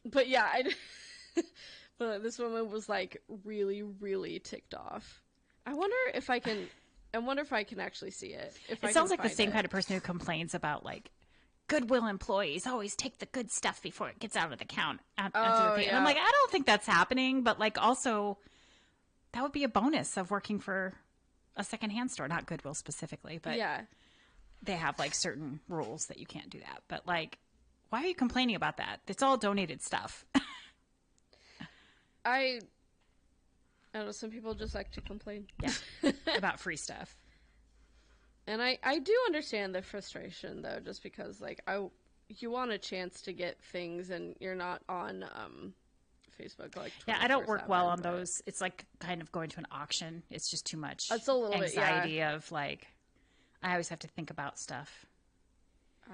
But yeah, but this woman was really, really ticked off. I wonder if I can actually see it. It sounds like the same kind of person who complains about Goodwill employees always take the good stuff before it gets out of the count. And I'm yeah. like, I don't think that's happening. But like, also, that would be a bonus of working for a secondhand store, not Goodwill specifically, but Yeah. they have like certain rules that you can't do that. But like, why are you complaining about that? It's all donated stuff. I don't know, some people just like to complain. Yeah, about free stuff. And I do understand the frustration, though, just because, like, you want a chance to get things, and you're not on Facebook, like, Yeah, I don't work well on those. It's like kind of going to an auction. It's just too much That's a little anxiety bit, yeah. of, like, I always have to think about stuff.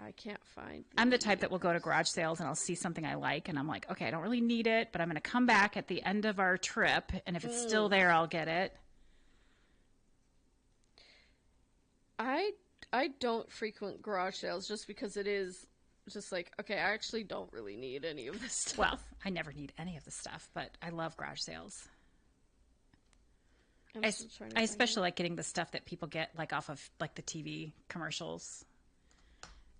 I can't find... I'm the type that will go to garage sales, and I'll see something I like, and I'm like, okay, I don't really need it, but I'm going to come back at the end of our trip, and if it's still there, I'll get it. I don't frequent garage sales just because it is just like, okay, I actually don't really need any of this stuff. Well, I never need any of the stuff, but I love garage sales. I especially like getting the stuff that people get like off of like the TV commercials,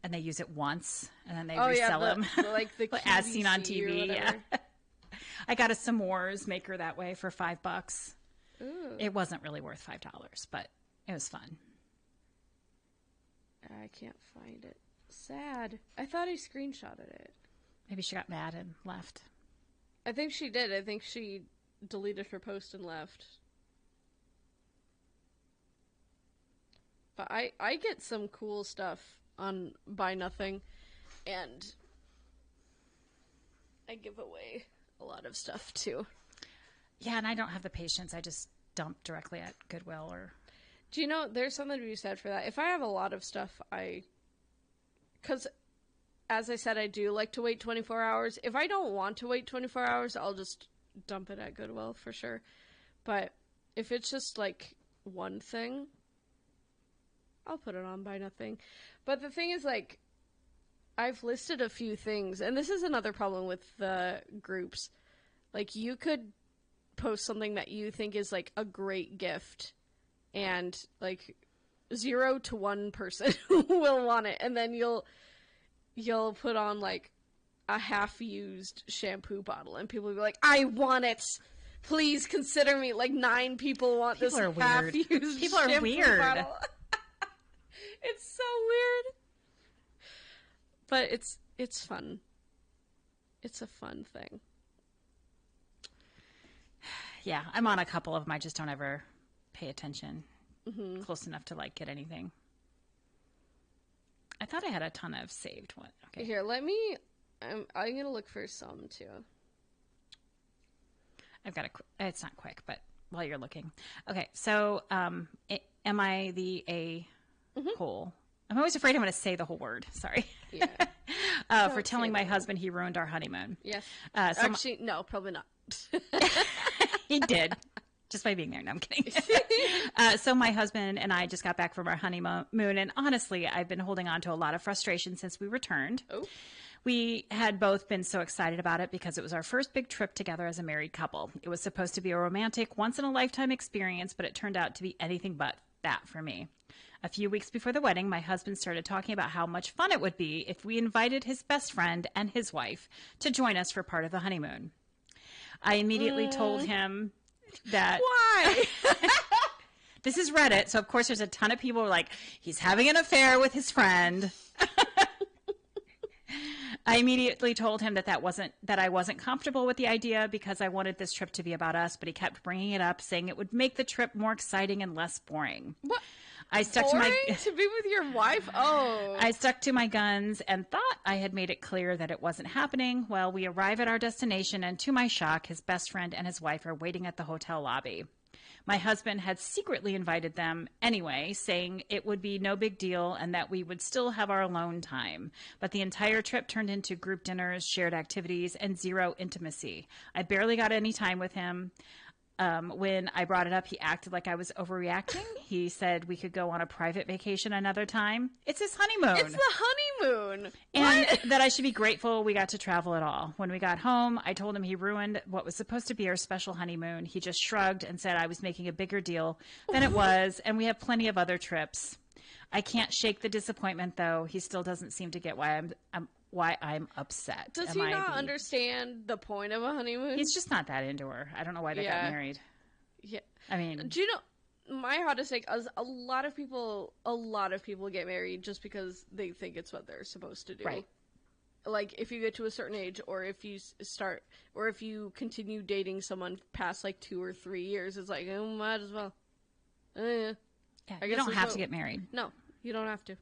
and they use it once and then they resell them, like the as seen on QVC TV. Yeah. I got a s'mores maker that way for $5. Ooh. It wasn't really worth $5, but it was fun. I can't find it. Sad. I thought I screenshotted it. Maybe she got mad and left. I think she did. I think she deleted her post and left. But I get some cool stuff on Buy Nothing, and I give away a lot of stuff too. Yeah, and I don't have the patience. I just dump directly at Goodwill or... Do you know, there's something to be said for that. If I have a lot of stuff, because as I said, I do like to wait 24 hours. If I don't want to wait 24 hours, I'll just dump it at Goodwill for sure. But if it's just like one thing, I'll put it on Buy Nothing. But the thing is, like, I've listed a few things, and this is another problem with the groups. Like, you could post something that you think is like a great gift, and like 0 to 1 person will want it, and then you'll put on like a half-used shampoo bottle, and people will be like, I want it, please consider me. Like 9 people want this half-used people are shampoo weird bottle. It's so weird, but it's fun. It's a fun thing. Yeah, I'm on a couple of them. I just don't ever pay attention Mm-hmm. close enough to like get anything. I thought I had a ton of saved one. Okay, Here, let me. I'm gonna look for some too. I've got it's not quick, but while you're looking, okay. So, am I the a-hole? I'm always afraid I'm going to say the whole word. Sorry. Yeah. For telling my husband he ruined our honeymoon. Yes. Actually, no, probably not. He did. Just by being there. No, I'm kidding. So my husband and I just got back from our honeymoon, and honestly, I've been holding on to a lot of frustration since we returned. Oh. We had both been so excited about it because it was our first big trip together as a married couple. It was supposed to be a romantic, once-in-a-lifetime experience, but it turned out to be anything but that for me. A few weeks before the wedding, my husband started talking about how much fun it would be if we invited his best friend and his wife to join us for part of the honeymoon. I immediately told him that... Why? This is Reddit, so of course there's a ton of people who are like, he's having an affair with his friend. I immediately told him that I wasn't comfortable with the idea because I wanted this trip to be about us, but he kept bringing it up, saying it would make the trip more exciting and less boring. What? I stuck to be with your wife? Oh. I stuck to my guns and thought I had made it clear that it wasn't happening. Well, we arrive at our destination, and to my shock, his best friend and his wife are waiting at the hotel lobby. My husband had secretly invited them anyway, saying it would be no big deal and that we would still have our alone time. But the entire trip turned into group dinners, shared activities, and zero intimacy. I barely got any time with him. When I brought it up, he acted like I was overreacting. He said we could go on a private vacation another time. It's his honeymoon. It's the honeymoon. And that I should be grateful we got to travel at all. When we got home, I told him he ruined what was supposed to be our special honeymoon. He just shrugged and said I was making a bigger deal than it was, and we have plenty of other trips. I can't shake the disappointment, though. He still doesn't seem to get why I'm upset. Does he not understand the point of a honeymoon? He's just not that into her. I don't know why they got married. Yeah. I mean, do you know, my hottest take is a lot of people get married just because they think it's what they're supposed to do. Right. Like, if you get to a certain age, or if you continue dating someone past, like, 2 or 3 years, it's like, oh, might as well. Yeah, you don't have to get married. No, you don't have to.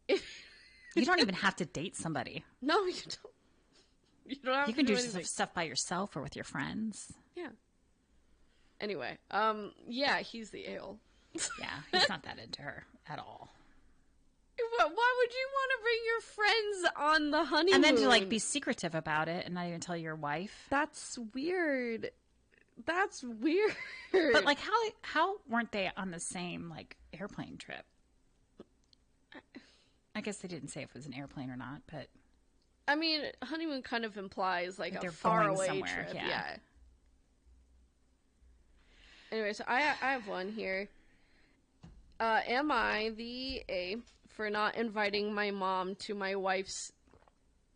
You don't even have to date somebody. No, you don't. You don't have You to can do anything. stuff by yourself or with your friends. Yeah. Anyway, yeah, he's the ale. Yeah, he's not that into her at all. Why would you want to bring your friends on the honeymoon? And then to, like, be secretive about it and not even tell your wife. That's weird. That's weird. But, like, how weren't they on the same, like, airplane trip? I guess they didn't say if it was an airplane or not, but... I mean, honeymoon kind of implies, like, they're a faraway somewhere, trip. yeah. Anyway, so I have one here. Am I the A for not inviting my mom to my wife's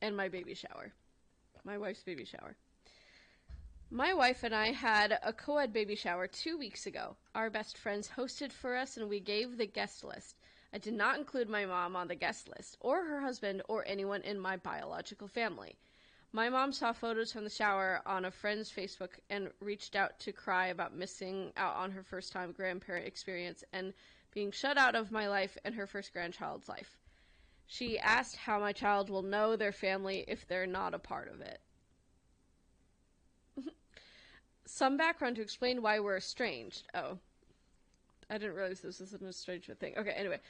and my baby shower? My wife's baby shower. My wife and I had a co-ed baby shower 2 weeks ago. Our best friends hosted for us and we gave the guest list. I did not include my mom on the guest list, or her husband, or anyone in my biological family. My mom saw photos from the shower on a friend's Facebook and reached out to cry about missing out on her first-time grandparent experience and being shut out of my life and her first grandchild's life. She asked how my child will know their family if they're not a part of it. Some background to explain why we're estranged. Oh. I didn't realize this was an estrangement thing. Okay, anyway.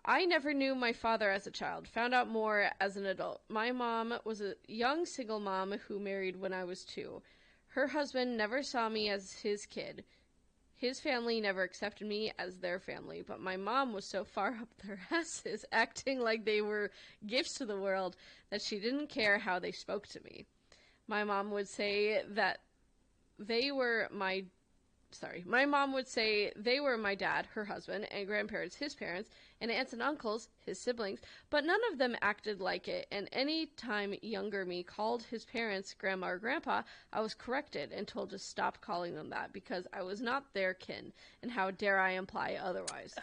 I never knew my father as a child. Found out more as an adult. My mom was a young single mom who married when I was 2. Her husband never saw me as his kid. His family never accepted me as their family, but my mom was so far up their asses, acting like they were gifts to the world, that she didn't care how they spoke to me. My mom would say that my mom would say they were my dad, her husband, and grandparents, his parents, and aunts and uncles, his siblings, but none of them acted like it, and any time younger me called his parents grandma or grandpa, I was corrected and told to stop calling them that because I was not their kin, and how dare I imply otherwise.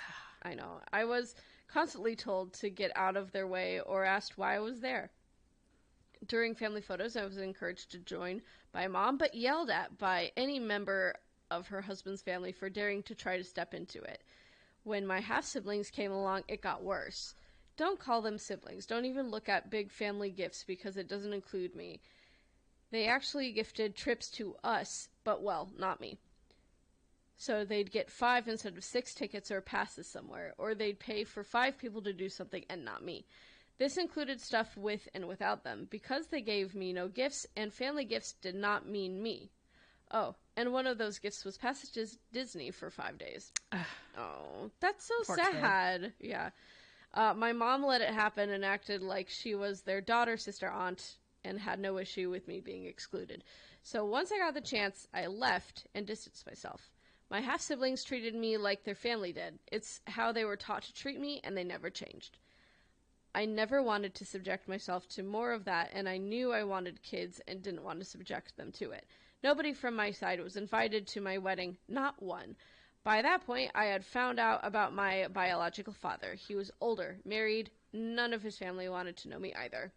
I know. I was constantly told to get out of their way or asked why I was there. During family photos, I was encouraged to join by mom, but yelled at by any member of her husband's family for daring to try to step into it. When my half-siblings came along, it got worse. Don't call them siblings. Don't even look at big family gifts because it doesn't include me. They actually gifted trips to us, but, well, not me. So they'd get 5 instead of 6 tickets or passes somewhere, or they'd pay for 5 people to do something and not me. This included stuff with and without them, because they gave me no gifts, and family gifts did not mean me. Oh, and one of those gifts was passes to Disney for 5 days. Oh, that's so Poor sad. Kid. Yeah. My mom let it happen and acted like she was their daughter, sister, aunt, and had no issue with me being excluded. So once I got the chance, I left and distanced myself. My half-siblings treated me like their family did. It's how they were taught to treat me, and they never changed. I never wanted to subject myself to more of that, and I knew I wanted kids and didn't want to subject them to it. Nobody from my side was invited to my wedding, not one. By that point, I had found out about my biological father. He was older, married, none of his family wanted to know me either.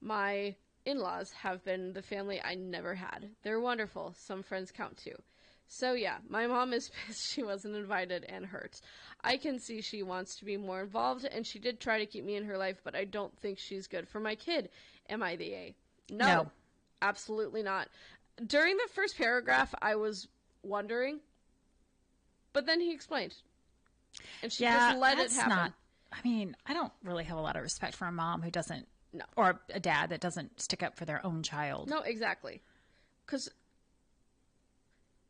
My in-laws have been the family I never had. They're wonderful, some friends count too. So yeah, my mom is pissed she wasn't invited and hurt. I can see she wants to be more involved, and she did try to keep me in her life, but I don't think she's good for my kid. Am I the A? No. Absolutely not. During the first paragraph, I was wondering, but then he explained. And she just let it happen. I mean, I don't really have a lot of respect for a mom who doesn't, no, or a dad that doesn't stick up for their own child. No, exactly. Because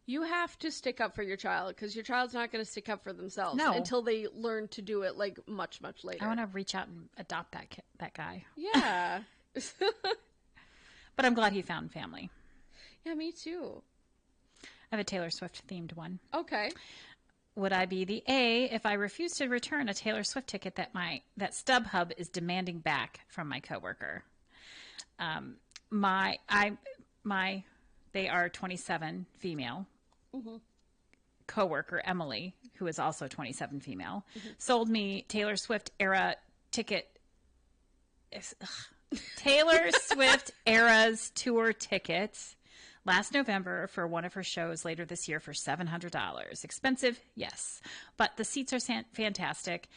you have to stick up for your child, because your child's not going to stick up for themselves until they learn to do it, like, much, much later. I want to reach out and adopt that guy. Yeah. But I'm glad he found family. Yeah, me too. I have a Taylor Swift themed one. Okay. would I be the A if I refuse to return a Taylor Swift ticket that StubHub is demanding back from my coworker? They are 27 female. Mm-hmm. Coworker Emily, who is also 27 female, sold me Taylor Swift era ticket. Taylor Swift era's tour tickets last November for one of her shows later this year for $700. Expensive, yes, but the seats are fantastic.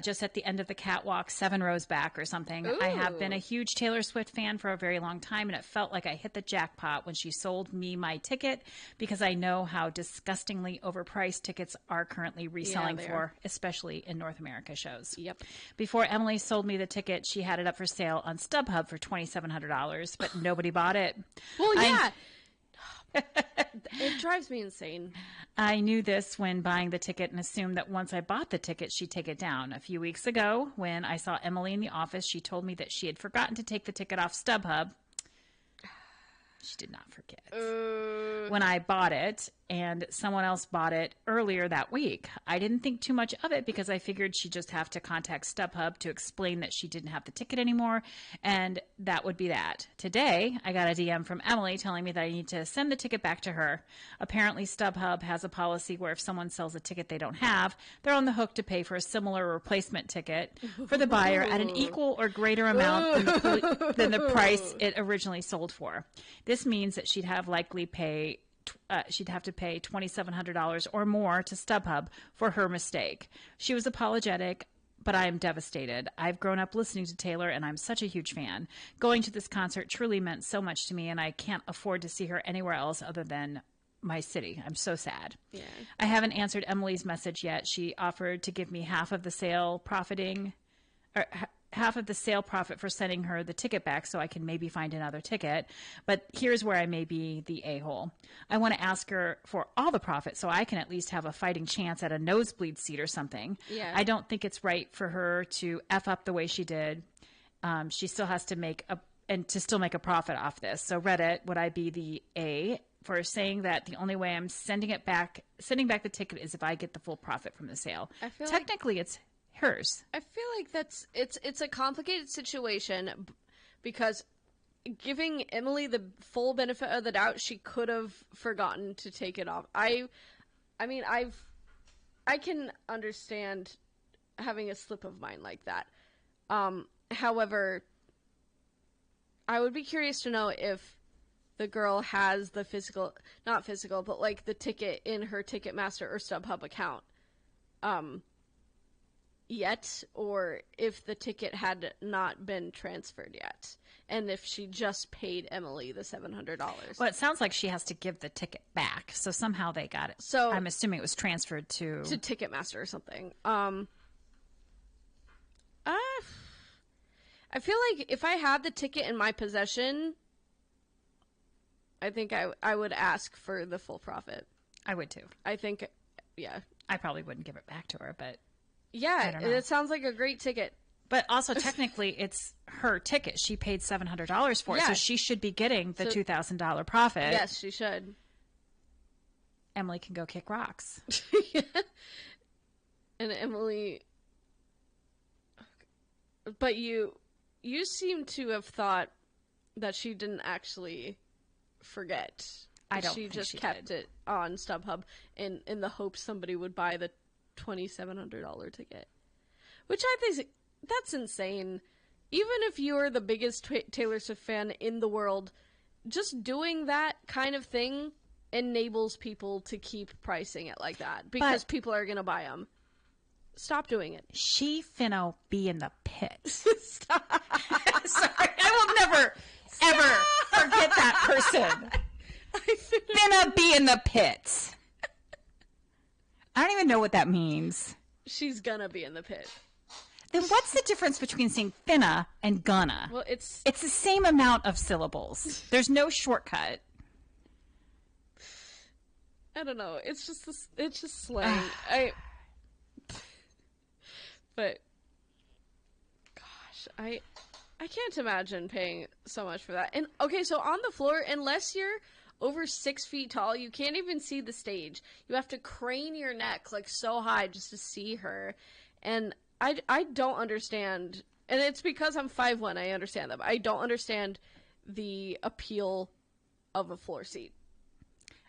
Just at the end of the catwalk, 7 rows back or something. Ooh. I have been a huge Taylor Swift fan for a very long time, and it felt like I hit the jackpot when she sold me my ticket because I know how disgustingly overpriced tickets are currently reselling for, especially in North America shows. Yep. Before Emily sold me the ticket, she had it up for sale on StubHub for $2,700, but nobody bought it. Well, yeah. It drives me insane. I knew this when buying the ticket and assumed that once I bought the ticket, she'd take it down. A few weeks ago, when I saw Emily in the office, she told me that she had forgotten to take the ticket off StubHub. She did not forget. When I bought it, and someone else bought it earlier that week. I didn't think too much of it because I figured she'd just have to contact StubHub to explain that she didn't have the ticket anymore, and that would be that. Today, I got a DM from Emily telling me that I need to send the ticket back to her. Apparently, StubHub has a policy where if someone sells a ticket they don't have, they're on the hook to pay for a similar replacement ticket for the buyer at an equal or greater amount than the price it originally sold for. This means that she'd have to pay $2,700 or more to StubHub for her mistake. She was apologetic, but I am devastated. I've grown up listening to Taylor, and I'm such a huge fan. Going to this concert truly meant so much to me, and I can't afford to see her anywhere else other than my city. I'm so sad. Yeah. I haven't answered Emily's message yet. She offered to give me half of the sale profit for sending her the ticket back so I can maybe find another ticket. But here's where I may be the a-hole. I want to ask her for all the profit so I can at least have a fighting chance at a nosebleed seat or something. Yeah. I don't think it's right for her to F up the way she did. She still has to make a profit off this. So Reddit, would I be the A for saying that the only way I'm sending back the ticket is if I get the full profit from the sale? I feel technically it's hers. I feel like it's a complicated situation because giving Emily the full benefit of the doubt, she could have forgotten to take it off. I can understand having a slip of mind like that. However, I would be curious to know if the girl has the not physical, but like the ticket in her Ticketmaster or StubHub account. Yet, or if the ticket had not been transferred yet, and if she just paid Emily the $700. Well, it sounds like she has to give the ticket back, so somehow they got it. So I'm assuming it was transferred to Ticketmaster or something. I feel like if I had the ticket in my possession, I think I would ask for the full profit. I would too. I think, yeah. I probably wouldn't give it back to her, but yeah, it sounds like a great ticket. But also, technically, it's her ticket. She paid $700 for it, so she should be getting the $2,000 profit. Yes, she should. Emily can go kick rocks. Yeah. And Emily... But you seem to have thought that she didn't actually forget. I don't She think just she kept did. it on StubHub in the hopes somebody would buy the $2,700 ticket. Which I think, that's insane. Even if you're the biggest Taylor Swift fan in the world, just doing that kind of thing enables people to keep pricing it like that. Because people are going to buy them. Stop doing it. She finna be in the pits. Stop. Sorry, I will never, ever forget that person. Finna be in the pits. I don't even know what that means. She's gonna be in the pit. Then what's the difference between saying finna and gonna? Well, it's the same amount of syllables. There's no shortcut. I don't know. It's just slang. But gosh, I can't imagine paying so much for that. And okay, so on the floor, unless you're over 6 feet tall. You can't even see the stage. You have to crane your neck like so high just to see her. And I don't understand. And it's because I'm 5'1", I understand that. But I don't understand the appeal of a floor seat.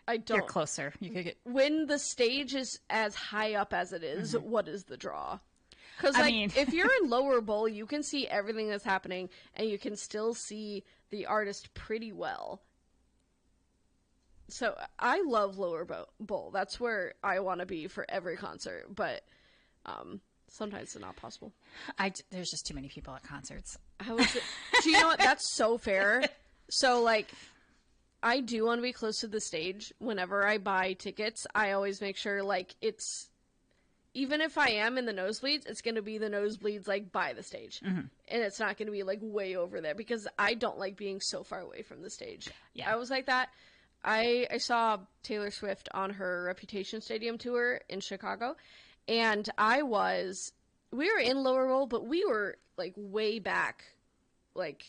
I don't. You're closer. You could get... When the stage is as high up as it is, what is the draw? Because, I mean... if you're in lower bowl, you can see everything that's happening, and you can still see the artist pretty well. So, I love lower bowl. That's where I want to be for every concert, but sometimes it's not possible. There's just too many people at concerts. Do you know what? That's so fair. So, like... I do want to be close to the stage. Whenever I buy tickets, I always make sure, like, it's... Even if I am in the nosebleeds, it's going to be the nosebleeds, like, by the stage. And it's not going to be, like, way over there. Because I don't like being so far away from the stage. Yeah. I was like that. I saw Taylor Swift on her Reputation Stadium tour in Chicago. And we were in lower bowl, but we were, like, way back. Like,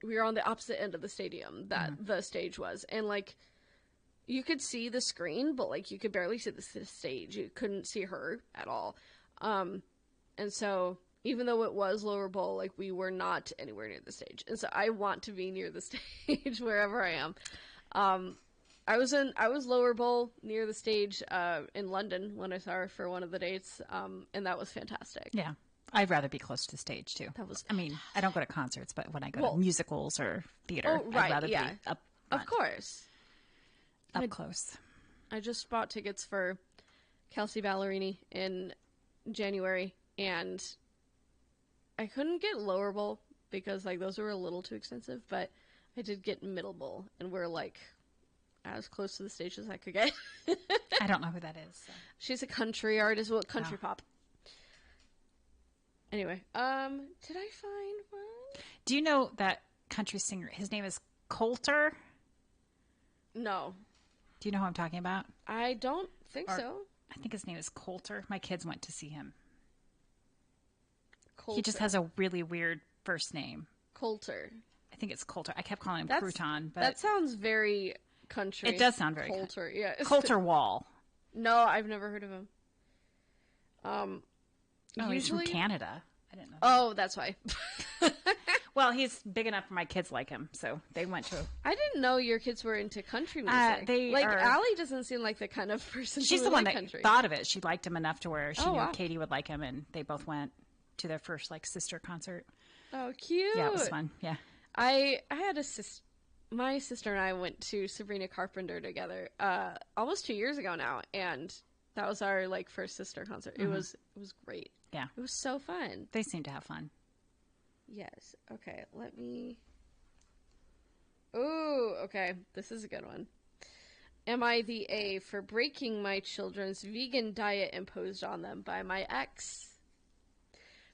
we were on the opposite end of the stadium that the stage was. And, like, you could see the screen, but, like, you could barely see the stage. You couldn't see her at all. And so, even though it was lower bowl, like, we were not anywhere near the stage. And so, I want to be near the stage wherever I am. I was lower bowl near the stage in London when I saw her for one of the dates, and that was fantastic. Yeah. I'd rather be close to the stage, too. That was... I mean, I don't go to concerts, but when I go to musicals or theater, right, I'd rather be up front. Of course. Up close. I just bought tickets for Kelsey Ballerini in January, and I couldn't get lower bowl because, like, those were a little too expensive, but I did get middle bowl, and we're, like, as close to the stage as I could get. I don't know who that is. So. She's a country artist, country pop. Anyway, did I find one? Do you know that country singer? His name is Coulter? No. Do you know who I'm talking about? I don't think so. I think his name is Coulter. My kids went to see him. Coulter. He just has a really weird first name. Coulter. I think it's Coulter. I kept calling him Crouton, but that sounds very country. It does sound very Coulter. Yeah, Coulter Wall. No, I've never heard of him. He's from Canada. I didn't know. Oh, that's why. Well, he's big enough for my kids like him, so they went to. I didn't know your kids were into country music. Allie doesn't seem like the kind of person. She's the one that thought of it. She liked him enough to where she knew wow. Katie would like him, and they both went to their first sister concert. Oh, cute! Yeah, it was fun. Yeah, I had a sister. My sister and I went to Sabrina Carpenter together almost 2 years ago now, and that was our first sister concert. It was great. Yeah, it was so fun. They seem to have fun. Yes. Okay, let me... Ooh, okay. This is a good one. Am I the A for breaking my children's vegan diet imposed on them by my ex?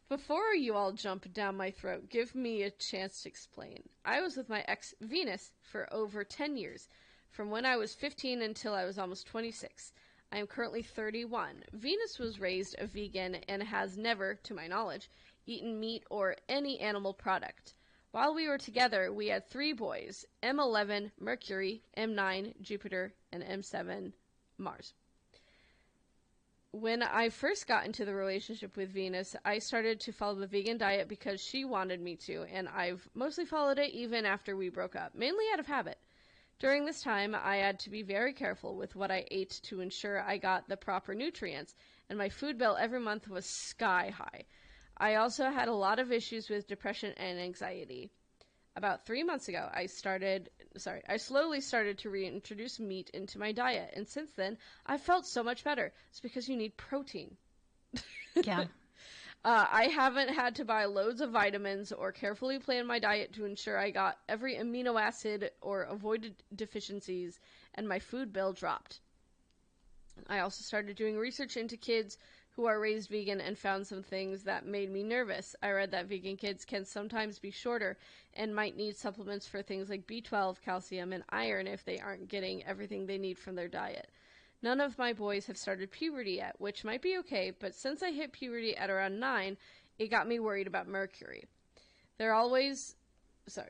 Before you all jump down my throat, give me a chance to explain. I was with my ex, Venus, for over 10 years, from when I was 15 until I was almost 26. I am currently 31. Venus was raised a vegan and has never, to my knowledge, eaten meat or any animal product. While we were together, we had 3 boys, M11, Mercury, M9, Jupiter, and M7, Mars. When I first got into the relationship with Venus, I started to follow the vegan diet because she wanted me to, and I've mostly followed it even after we broke up, mainly out of habit. During this time, I had to be very careful with what I ate to ensure I got the proper nutrients, and my food bill every month was sky high. I also had a lot of issues with depression and anxiety. About 3 months ago, I slowly started to reintroduce meat into my diet, and since then, I've felt so much better. It's because you need protein. Yeah. I haven't had to buy loads of vitamins or carefully plan my diet to ensure I got every amino acid or avoided deficiencies, and my food bill dropped. I also started doing research into kids who are raised vegan and found some things that made me nervous. I read that vegan kids can sometimes be shorter and might need supplements for things like B12, calcium, and iron if they aren't getting everything they need from their diet. None of my boys have started puberty yet, which might be okay, but since I hit puberty at around 9, it got me worried about Mercury. They're always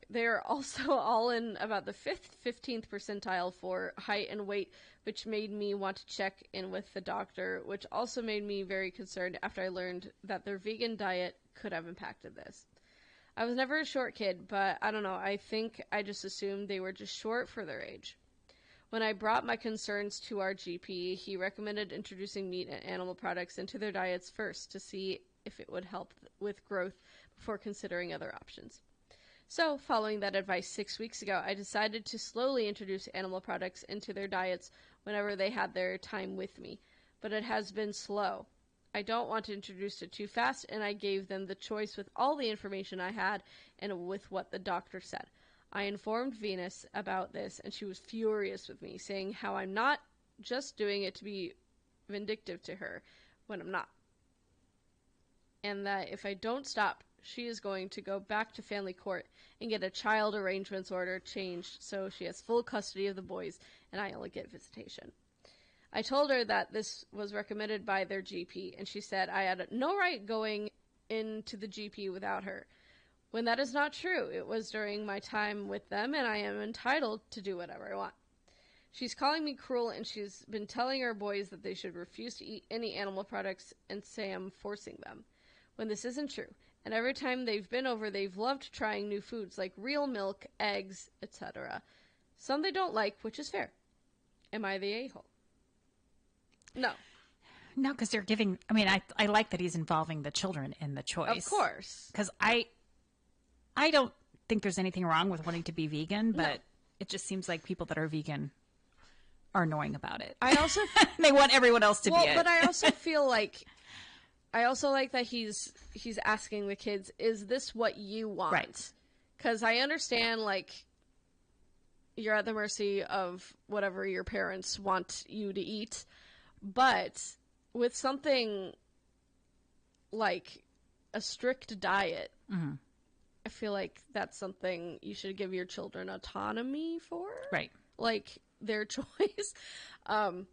they are also all in about the 15th percentile for height and weight, which made me want to check in with the doctor, which also made me very concerned after I learned that their vegan diet could have impacted this. I was never a short kid, but I don't know, I think I just assumed they were just short for their age. When I brought my concerns to our GP, he recommended introducing meat and animal products into their diets first to see if it would help with growth before considering other options. So, following that advice 6 weeks ago, I decided to slowly introduce animal products into their diets whenever they had their time with me, but it has been slow. I don't want to introduce it too fast, and I gave them the choice with all the information I had and with what the doctor said. I informed Venus about this, and she was furious with me, saying how I'm not just doing it to be vindictive to her when I'm not. And that if I don't stop, she is going to go back to family court and get a child arrangements order changed so she has full custody of the boys and I only get visitation. I told her that this was recommended by their GP, and she said I had no right going into the GP without her. When that is not true, it was during my time with them, and I am entitled to do whatever I want. She's calling me cruel, and she's been telling our boys that they should refuse to eat any animal products and say I'm forcing them, when this isn't true. And every time they've been over, they've loved trying new foods like real milk, eggs, etc. Some they don't like, which is fair. Am I the a-hole? No. No, because they're giving... I mean, I like that he's involving the children in the choice. Of course. Because I don't think there's anything wrong with wanting to be vegan, but it just seems like people that are vegan are annoying about it. I also... they want everyone else to be it. But I also feel like... I also like that he's asking the kids, is this what you want? Right. Because I understand, like, you're at the mercy of whatever your parents want you to eat. But with something like a strict diet, I feel like that's something you should give your children autonomy for. Right. Like, their choice. But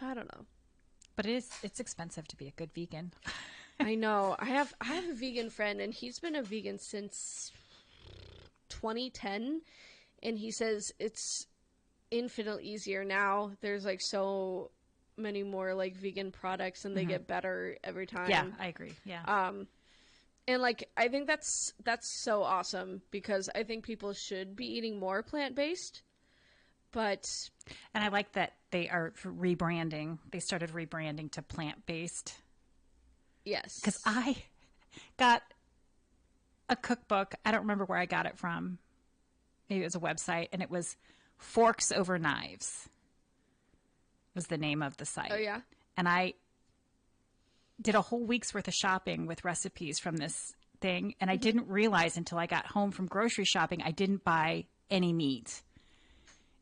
I don't know. But it's expensive to be a good vegan. I know. I have a vegan friend, and he's been a vegan since 2010, and he says it's infinitely easier now. There's like so many more like vegan products, and they get better every time. Yeah, I agree. Yeah. And like I think that's so awesome, because I think people should be eating more plant-based. But and I like that they are rebranding. They started rebranding to plant-based. Yes. Because I got a cookbook. I don't remember where I got it from. Maybe it was a website, and it was Forks Over Knives was the name of the site. Oh, yeah? And I did a whole week's worth of shopping with recipes from this thing, and I didn't realize until I got home from grocery shopping I didn't buy any meat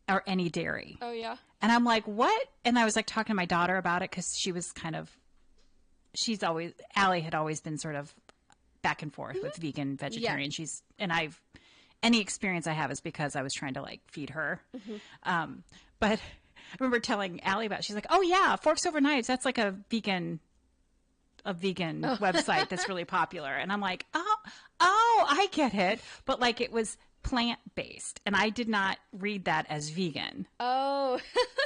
or any dairy. Oh, yeah? And I'm like, what? And I was like talking to my daughter about it, because she was Allie had always been sort of back and forth with vegan, vegetarian. Yeah. Any experience I have is because I was trying to like feed her. But I remember telling Allie about it. She's like, oh yeah, Forks Over Knives. That's like a vegan website that's really popular. And I'm like, oh, I get it. But like it was plant-based, and I did not read that as vegan. Oh.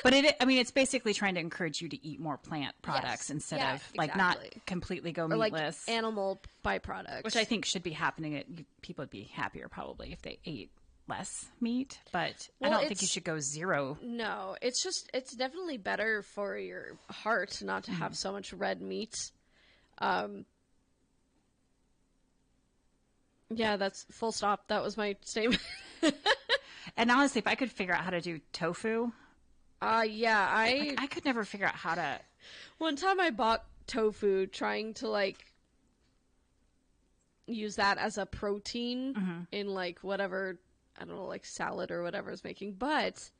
But it's basically trying to encourage you to eat more plant products instead of like not completely go meatless. Like animal byproducts. Which I think should be happening. People would be happier probably if they ate less meat, but I don't think you should go zero. No, it's definitely better for your heart not to have so much red meat. Yeah, that's full stop. That was my statement. And honestly, if I could figure out how to do tofu. Yeah, I could never figure out how to. One time I bought tofu trying to like use that as a protein in like whatever, I don't know, like salad or whatever I was making, but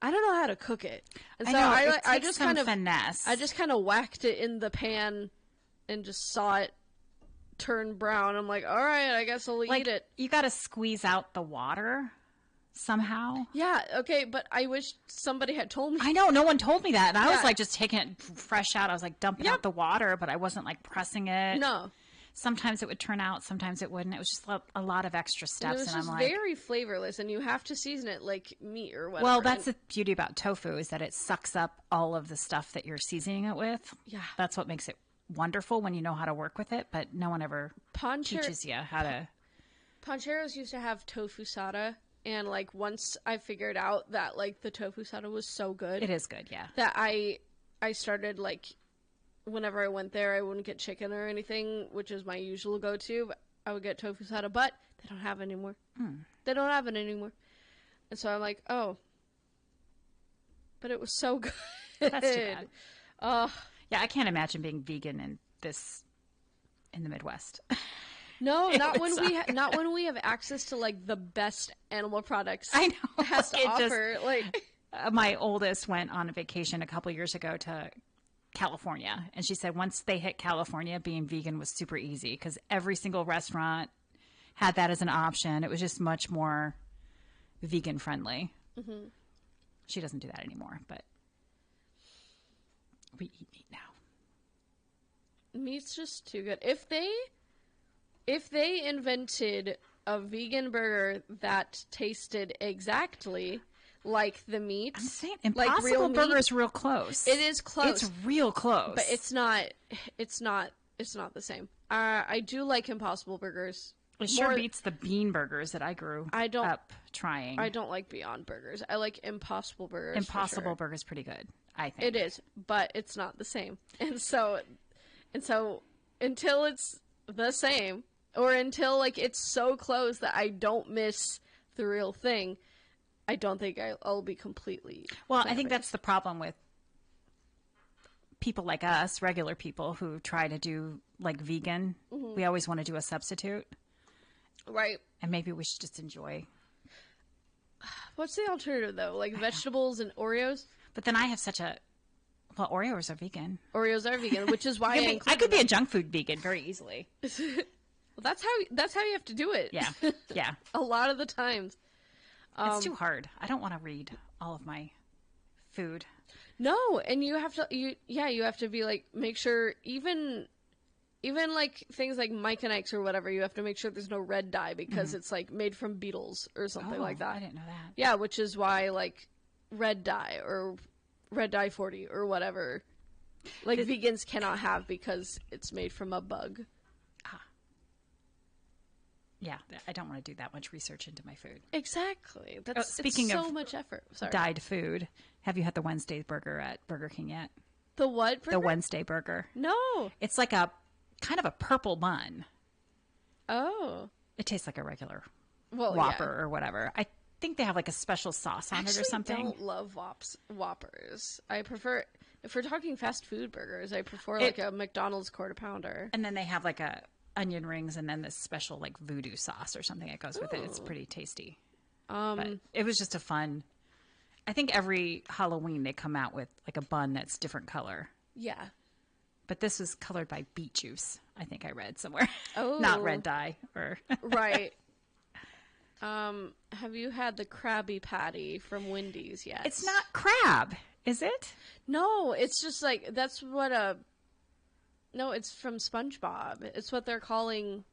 I don't know how to cook it. And so I just kind of finesse. I just kind of whacked it in the pan and just saw it turn brown. I'm like, all right, I guess I'll eat it. You got to squeeze out the water somehow. Yeah, okay, but I wish somebody had told me. I know, no one told me that. And I was like just taking it fresh out. I was like dumping out the water, but I wasn't like pressing it. No. sometimes it would turn out, sometimes it wouldn't. It was just a lot of extra steps. And it was I'm just like, very flavorless, and you have to season it like meat or whatever. well, that's the beauty about tofu is that it sucks up all of the stuff that you're seasoning it with. Yeah. That's what makes it wonderful when you know how to work with it, but no one ever teaches you how to. Pancheros used to have tofu sada, and like once I figured out that like the tofu sada was so good. It is good, yeah. That I started like whenever I went there, I wouldn't get chicken or anything, which is my usual go-to. But I would get tofu sada, but they don't have it anymore. They don't have it anymore. And so I'm like, oh. But it was so good. That's too bad. Yeah, I can't imagine being vegan in the Midwest. No, not when we have access to like the best animal products. I know. It has to offer. My oldest went on a vacation a couple years ago to California, and she said once they hit California, being vegan was super easy because every single restaurant had that as an option. It was just much more vegan friendly. Mm-hmm. She doesn't do that anymore, but we eat meat now. Meat's just too good. If they invented a vegan burger that tasted exactly like the meat, I'm saying like Impossible real Burger meat, is real close. It is close. It's real close, but it's not the same. I do like Impossible Burgers. It sure beats the bean burgers that I grew up trying. I don't like Beyond Burgers. I like Impossible Burgers. Impossible Burger's pretty good, I think. It is, but it's not the same. And so until it's the same, or until like it's so close that I don't miss the real thing, I don't think I'll be completely. Well, I think that's the problem with people like us, regular people who try to do like vegan. Mhm. We always want to do a substitute. Right. And maybe we should just enjoy. What's the alternative though? Like vegetables and Oreos? But then I have well, Oreos are vegan. Oreos are vegan, which is why I could be a junk food vegan very easily. Well, that's how you have to do it. Yeah. Yeah. A lot of the times. It's too hard. I don't want to read all of my food. No, and you have to be like, make sure even like things like Mike and Ike's or whatever, you have to make sure there's no red dye because it's like made from beetles or something like that. I didn't know that. Yeah, which is why like red dye or red dye 40 or whatever, like vegans cannot have because it's made from a bug. Yeah, I don't want to do that much research into my food. Exactly. Speaking it's so of much effort. Sorry. Dyed food, have you had the Wednesday burger at Burger King yet? The what burger? The Wednesday burger. No. It's like a kind of a purple bun. Oh. It tastes like a regular Whopper Whopper or whatever. I think they have like a special sauce on it or something. I don't love Whoppers. I prefer, if we're talking fast food burgers, I prefer like a McDonald's quarter pounder. And then they have like a onion rings and then this special like voodoo sauce or something that goes with it. It's pretty tasty. But it was just a fun. I think every Halloween they come out with like a bun that's different color. Yeah. But this was colored by beet juice. I think I read somewhere. Oh. Not red dye or Right. Have you had the Krabby Patty from Wendy's yet? It's not crab, is it? No, it's just like no, it's from SpongeBob. It's what they're calling.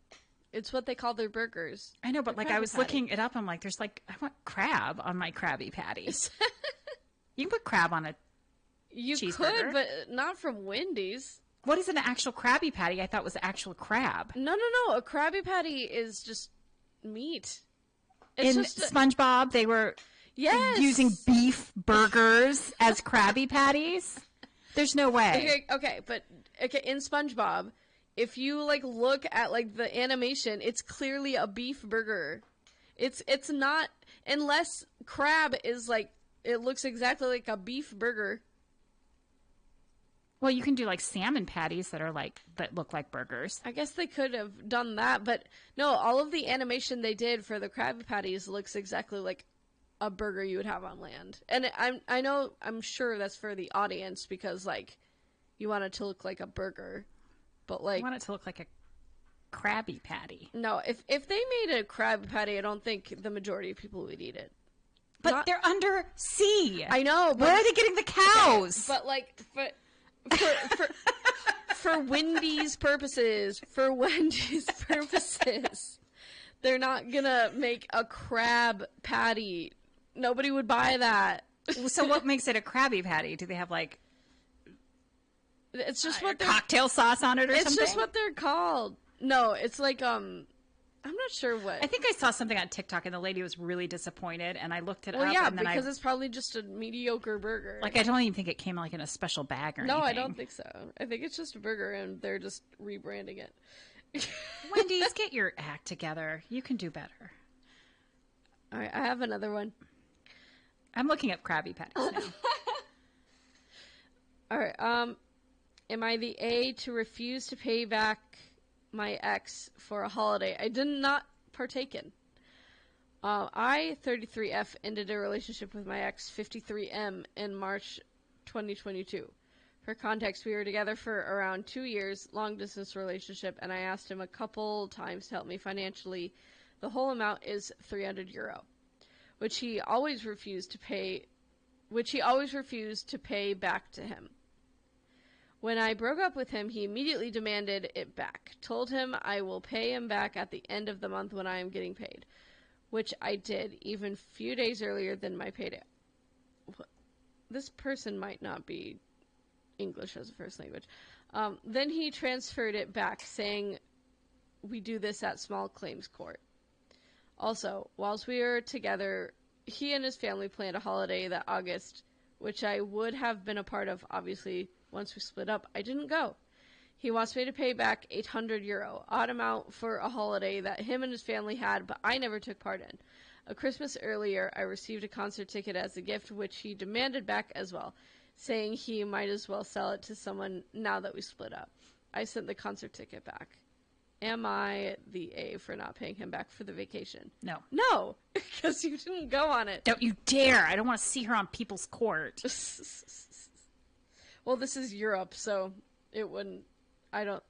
It's what they call their burgers. I know, but like I was looking it up. I'm like, there's like I want crab on my Krabby Patty. You can put crab on a cheeseburger. Could, but not from Wendy's. What is an actual Krabby Patty? I thought was actual crab. No. A Krabby Patty is just meat. It's in SpongeBob, they were using beef burgers as Krabby Patties. There's no way. Okay, but in SpongeBob, if you like look at like the animation, it's clearly a beef burger. It's not, unless crab is like, it looks exactly like a beef burger. Well, you can do like salmon patties that look like burgers. I guess they could have done that, but no, all of the animation they did for the Krabby Patties looks exactly like a burger you would have on land. And I'm sure that's for the audience because like you want it to look like a burger, but like I want it to look like a Krabby Patty. No, if they made a Krabby Patty, I don't think the majority of people would eat it. But they're under sea. I know. But, where are they getting the cows? Okay, but like, for Wendy's purposes, they're not gonna make a crab patty. Nobody would buy that. So what makes it a Krabby Patty? Do they have like it's just what cocktail sauce on it or something? It's just what they're called. No, it's like I'm not sure what. I think I saw something on TikTok and the lady was really disappointed and I looked it up. Well, yeah, and then because it's probably just a mediocre burger. Like I don't even think it came like in a special bag or anything. No, I don't think so. I think it's just a burger and they're just rebranding it. Wendy's, get your act together. You can do better. All right, I have another one. I'm looking up Krabby Patties now. All right. Am I the A to refuse to pay back my ex for a holiday I did not partake in? I, 33F, ended a relationship with my ex, 53M, in March 2022. For context, we were together for around 2 years, long-distance relationship, and I asked him a couple times to help me financially. The whole amount is €300, which he always refused to pay back to him. When I broke up with him, he immediately demanded it back. Told him I will pay him back at the end of the month when I am getting paid, which I did, even a few days earlier than my payday. This person might not be English as a first language. Then he transferred it back, saying we do this at small claims court. Also, whilst we were together, he and his family planned a holiday that August, which I would have been a part of, obviously. Once we split up, I didn't go. He wants me to pay back €800, odd amount for a holiday that him and his family had, but I never took part in. A Christmas earlier, I received a concert ticket as a gift, which he demanded back as well, saying he might as well sell it to someone now that we split up. I sent the concert ticket back. Am I the A for not paying him back for the vacation? No. No, because you didn't go on it. Don't you dare. I don't want to see her on people's court. Well, this is Europe, so it wouldn't. I don't.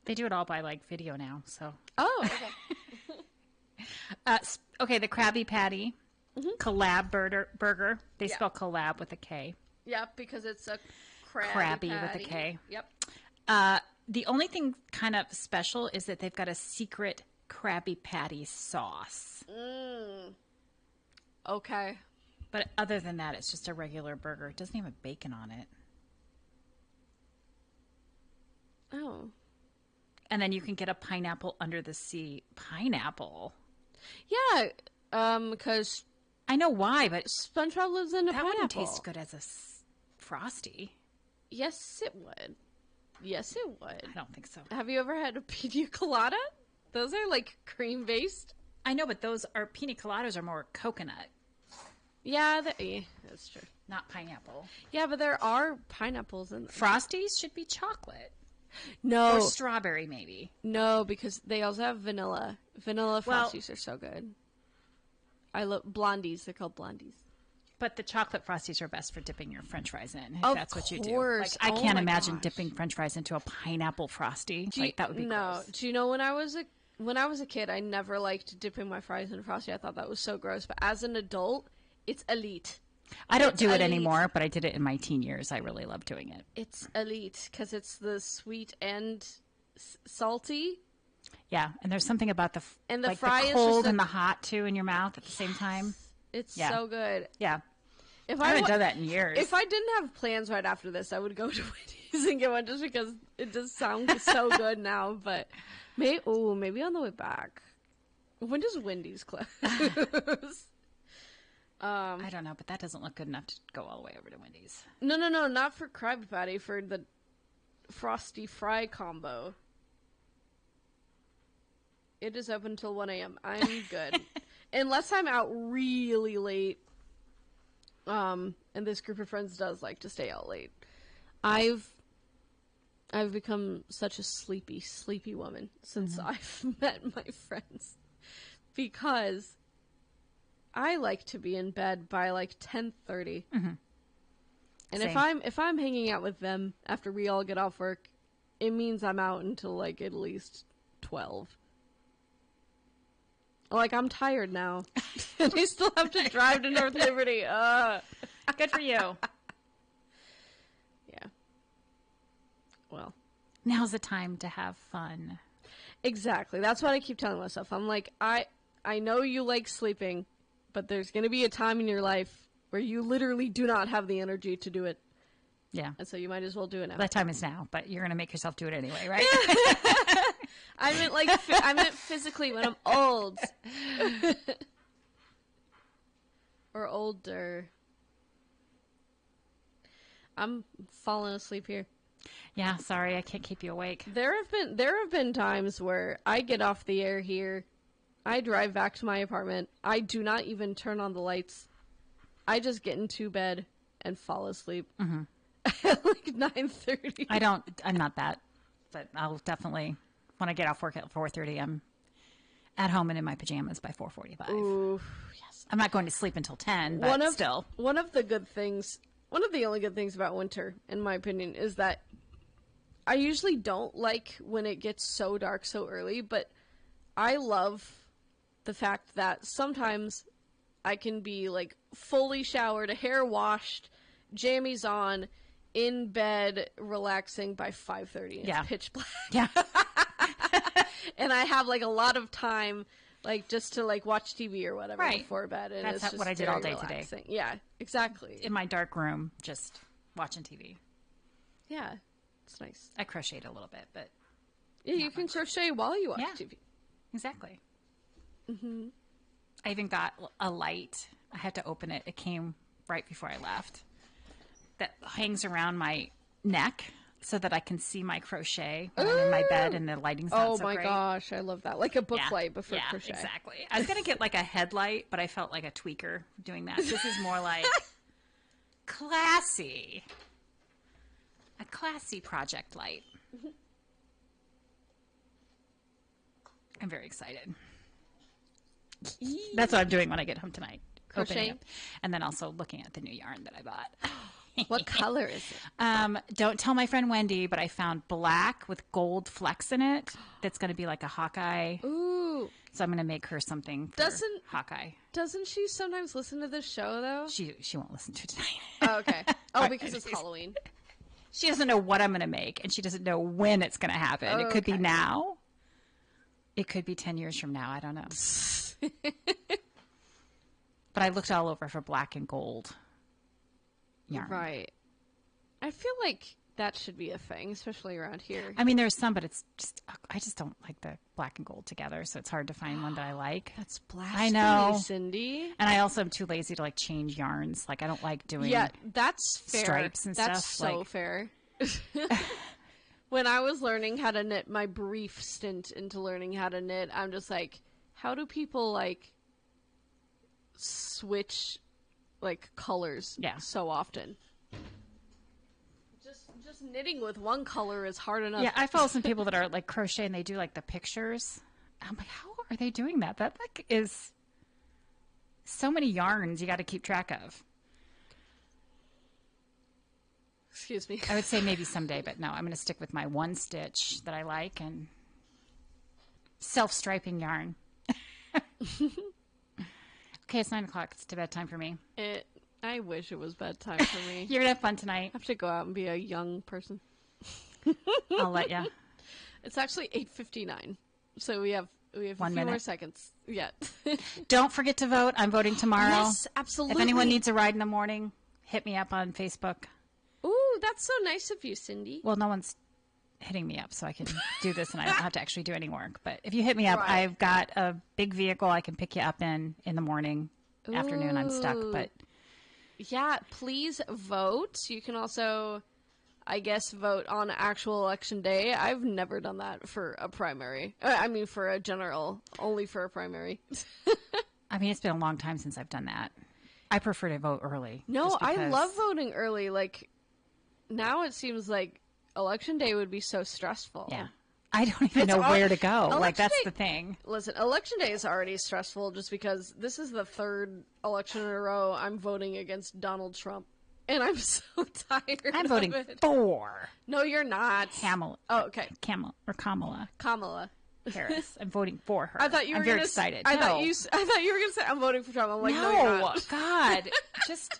They do it all by like video now, so. Oh, okay. Okay, the Krabby Patty, collab burger. They spell collab with a K. Yep, because it's a Krabby with a K. Yep. The only thing kind of special is that they've got a secret Krabby Patty sauce. Okay. But other than that, it's just a regular burger. It doesn't even have bacon on it. Oh. And then you can get a pineapple under the sea. Pineapple? Yeah, because... I know why, but... SpongeBob lives in a pineapple. That wouldn't taste good as a Frosty. Yes, it would. Yes, it would. I don't think so. Have you ever had a pina colada? Those are, like, cream-based. I know, but those are... Pina coladas are more coconut. Yeah, that's true. Not pineapple. Yeah, but there are pineapples in them. Frosties should be chocolate. No. Or strawberry, maybe. No, because they also have vanilla. Vanilla Frosties are so good. I love blondies. They're called blondies. But the chocolate Frosties are best for dipping your French fries in. If of that's what you do. course. Like, I can't imagine dipping French fries into a pineapple Frosty. That would be gross. Do you know when I was a kid, I never liked dipping my fries in a Frosty. I thought that was so gross. But as an adult, it's elite. I don't do it anymore, but I did it in my teen years. I really love doing it. It's elite because it's the sweet and salty. Yeah, and there's something about the fry the cold is and the hot too in your mouth at the same time. It's so good. Yeah. If I haven't done that in years. If I didn't have plans right after this, I would go to Wendy's and get one just because it does sound so good now. But maybe on the way back. When does Wendy's close? I don't know, but that doesn't look good enough to go all the way over to Wendy's. No, not for Krabby Patty, for the Frosty Fry combo. It is open until 1 a.m. I'm good. Unless I'm out really late. And this group of friends does like to stay out late. I've become such a sleepy woman since I've met my friends. Because I like to be in bed by like 10:30. And if I'm hanging out with them after we all get off work, it means I'm out until like at least 12. Like, I'm tired now. And I still have to drive to North Liberty. Good for you. Yeah. Well, now's the time to have fun. Exactly. That's what I keep telling myself. I'm like, I know you like sleeping, but there's going to be a time in your life where you literally do not have the energy to do it. Yeah. And so you might as well do it now. That time is now, but you're going to make yourself do it anyway, right? I meant I meant physically when I'm old. Or older. I'm falling asleep here. Yeah, sorry, I can't keep you awake. There have been times where I get off the air here, I drive back to my apartment, I do not even turn on the lights. I just get into bed and fall asleep. Mm-hmm. At like 9:30. I'm not that, but I'll definitely, when I get off work at 4:30, I'm at home and in my pajamas by 4:45. Ooh, yes. I'm not going to sleep until 10, but still. One of the only good things about winter, in my opinion, is that I usually don't like when it gets so dark so early, but I love the fact that sometimes I can be like fully showered, hair washed, jammies on, in bed, relaxing by 5:30. It's pitch black. Yeah. And I have like a lot of time, like just to like watch TV or whatever before bed. And That's it's just what I did all day relaxing. today. Yeah, exactly. In my dark room, just watching TV. Yeah, it's nice. I crocheted a little bit, but yeah, you can crochet while you watch TV. Exactly. Mm-hmm. I even got a light. I had to open it. It came right before I left. That hangs around my neck so that I can see my crochet when I'm in my bed and the lighting's not so great. Oh my gosh, I love that. Like a book light, but for crochet. Exactly. I was going to get like a headlight, but I felt like a tweaker doing that. This is more like classy. A classy project light. I'm very excited. That's what I'm doing when I get home tonight. Crocheting? And then also looking at the new yarn that I bought. What color is it? Don't tell my friend Wendy, but I found black with gold flecks in it. That's going to be like a Hawkeye. Ooh. So I'm going to make her something for Hawkeye. Doesn't she sometimes listen to this show, though? She won't listen to it tonight. Oh, okay. Oh, because it's Halloween. She doesn't know what I'm going to make, and she doesn't know when it's going to happen. Oh, it could be now. It could be 10 years from now. I don't know. But I looked all over for black and gold yarn. Right. I feel like that should be a thing, especially around here. I mean, there's some, but it's just, I just don't like the black and gold together, so it's hard to find one that I like. That's blasphemy, I know. Cindy. And I also am too lazy to like change yarns. Like I don't like doing that's fair. Stripes and that's stuff. So fair. When I was learning how to knit, my brief stint into learning how to knit, I'm just like, how do people like switch like colors so often? Just knitting with one color is hard enough. Yeah, I follow some people that are like crochet and they do like the pictures. I'm like, how are they doing that? That like is so many yarns you got to keep track of. Excuse me. I would say maybe someday, but no, I'm going to stick with my one stitch that I like and self-striping yarn. Okay, it's 9 o'clock. It's to bedtime for me. I wish it was bedtime for me. You're going to have fun tonight. I have to go out and be a young person. I'll let you. It's actually 8:59, so we have a few more seconds. Yeah. Don't forget to vote. I'm voting tomorrow. Yes, absolutely. If anyone needs a ride in the morning, hit me up on Facebook. Ooh, that's so nice of you, Cindy. Well, no one's hitting me up, so I can do this, and I don't have to actually do any work. But if you hit me up, I've got a big vehicle I can pick you up in the morning. Ooh. Afternoon, I'm stuck, but... Yeah, please vote. You can also, I guess, vote on actual election day. I've never done that for a primary. I mean, for a general, only for a primary. I mean, it's been a long time since I've done that. I prefer to vote early. No, I love voting early. Like, now it seems like election day would be so stressful. Yeah. I don't even know where to go. Like, that's the thing. Listen, election day is already stressful just because this is the third election in a row I'm voting against Donald Trump. And I'm so tired I'm voting for. No, you're not. Kamala. Oh, okay. Kamala. Kamala Harris. I'm voting for her. I thought you were very excited. I thought you were going to say I'm voting for Trump. I'm like, no you're not. God. Just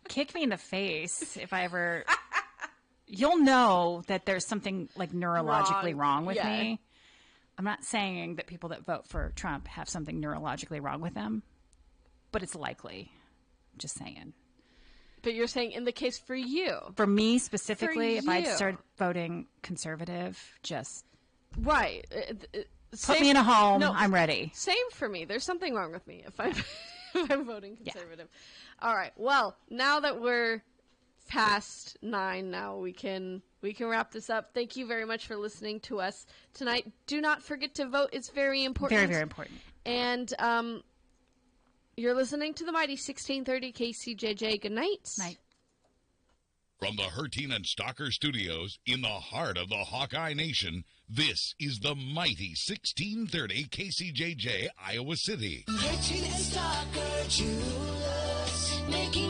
kick me in the face if I ever you'll know that there's something like neurologically wrong with me. I'm not saying that people that vote for Trump have something neurologically wrong with them, but it's likely. Just saying. But you're saying in the case for you. For me specifically, if I'd started voting conservative, just... Right. Put me in a home. No, I'm ready. Same for me. There's something wrong with me if I'm, if I'm voting conservative. Yeah. All right. Well, now that we're past 9 now, we can wrap this up. Thank you very much for listening to us tonight. Do not forget to vote. It's very important. Very, very important. And you're listening to the Mighty 1630 KCJJ. Good night. Night. From the Hertine and Stocker Studios in the heart of the Hawkeye Nation, this is the Mighty 1630 KCJJ, Iowa City. Hertine and Stocker Jewelers, making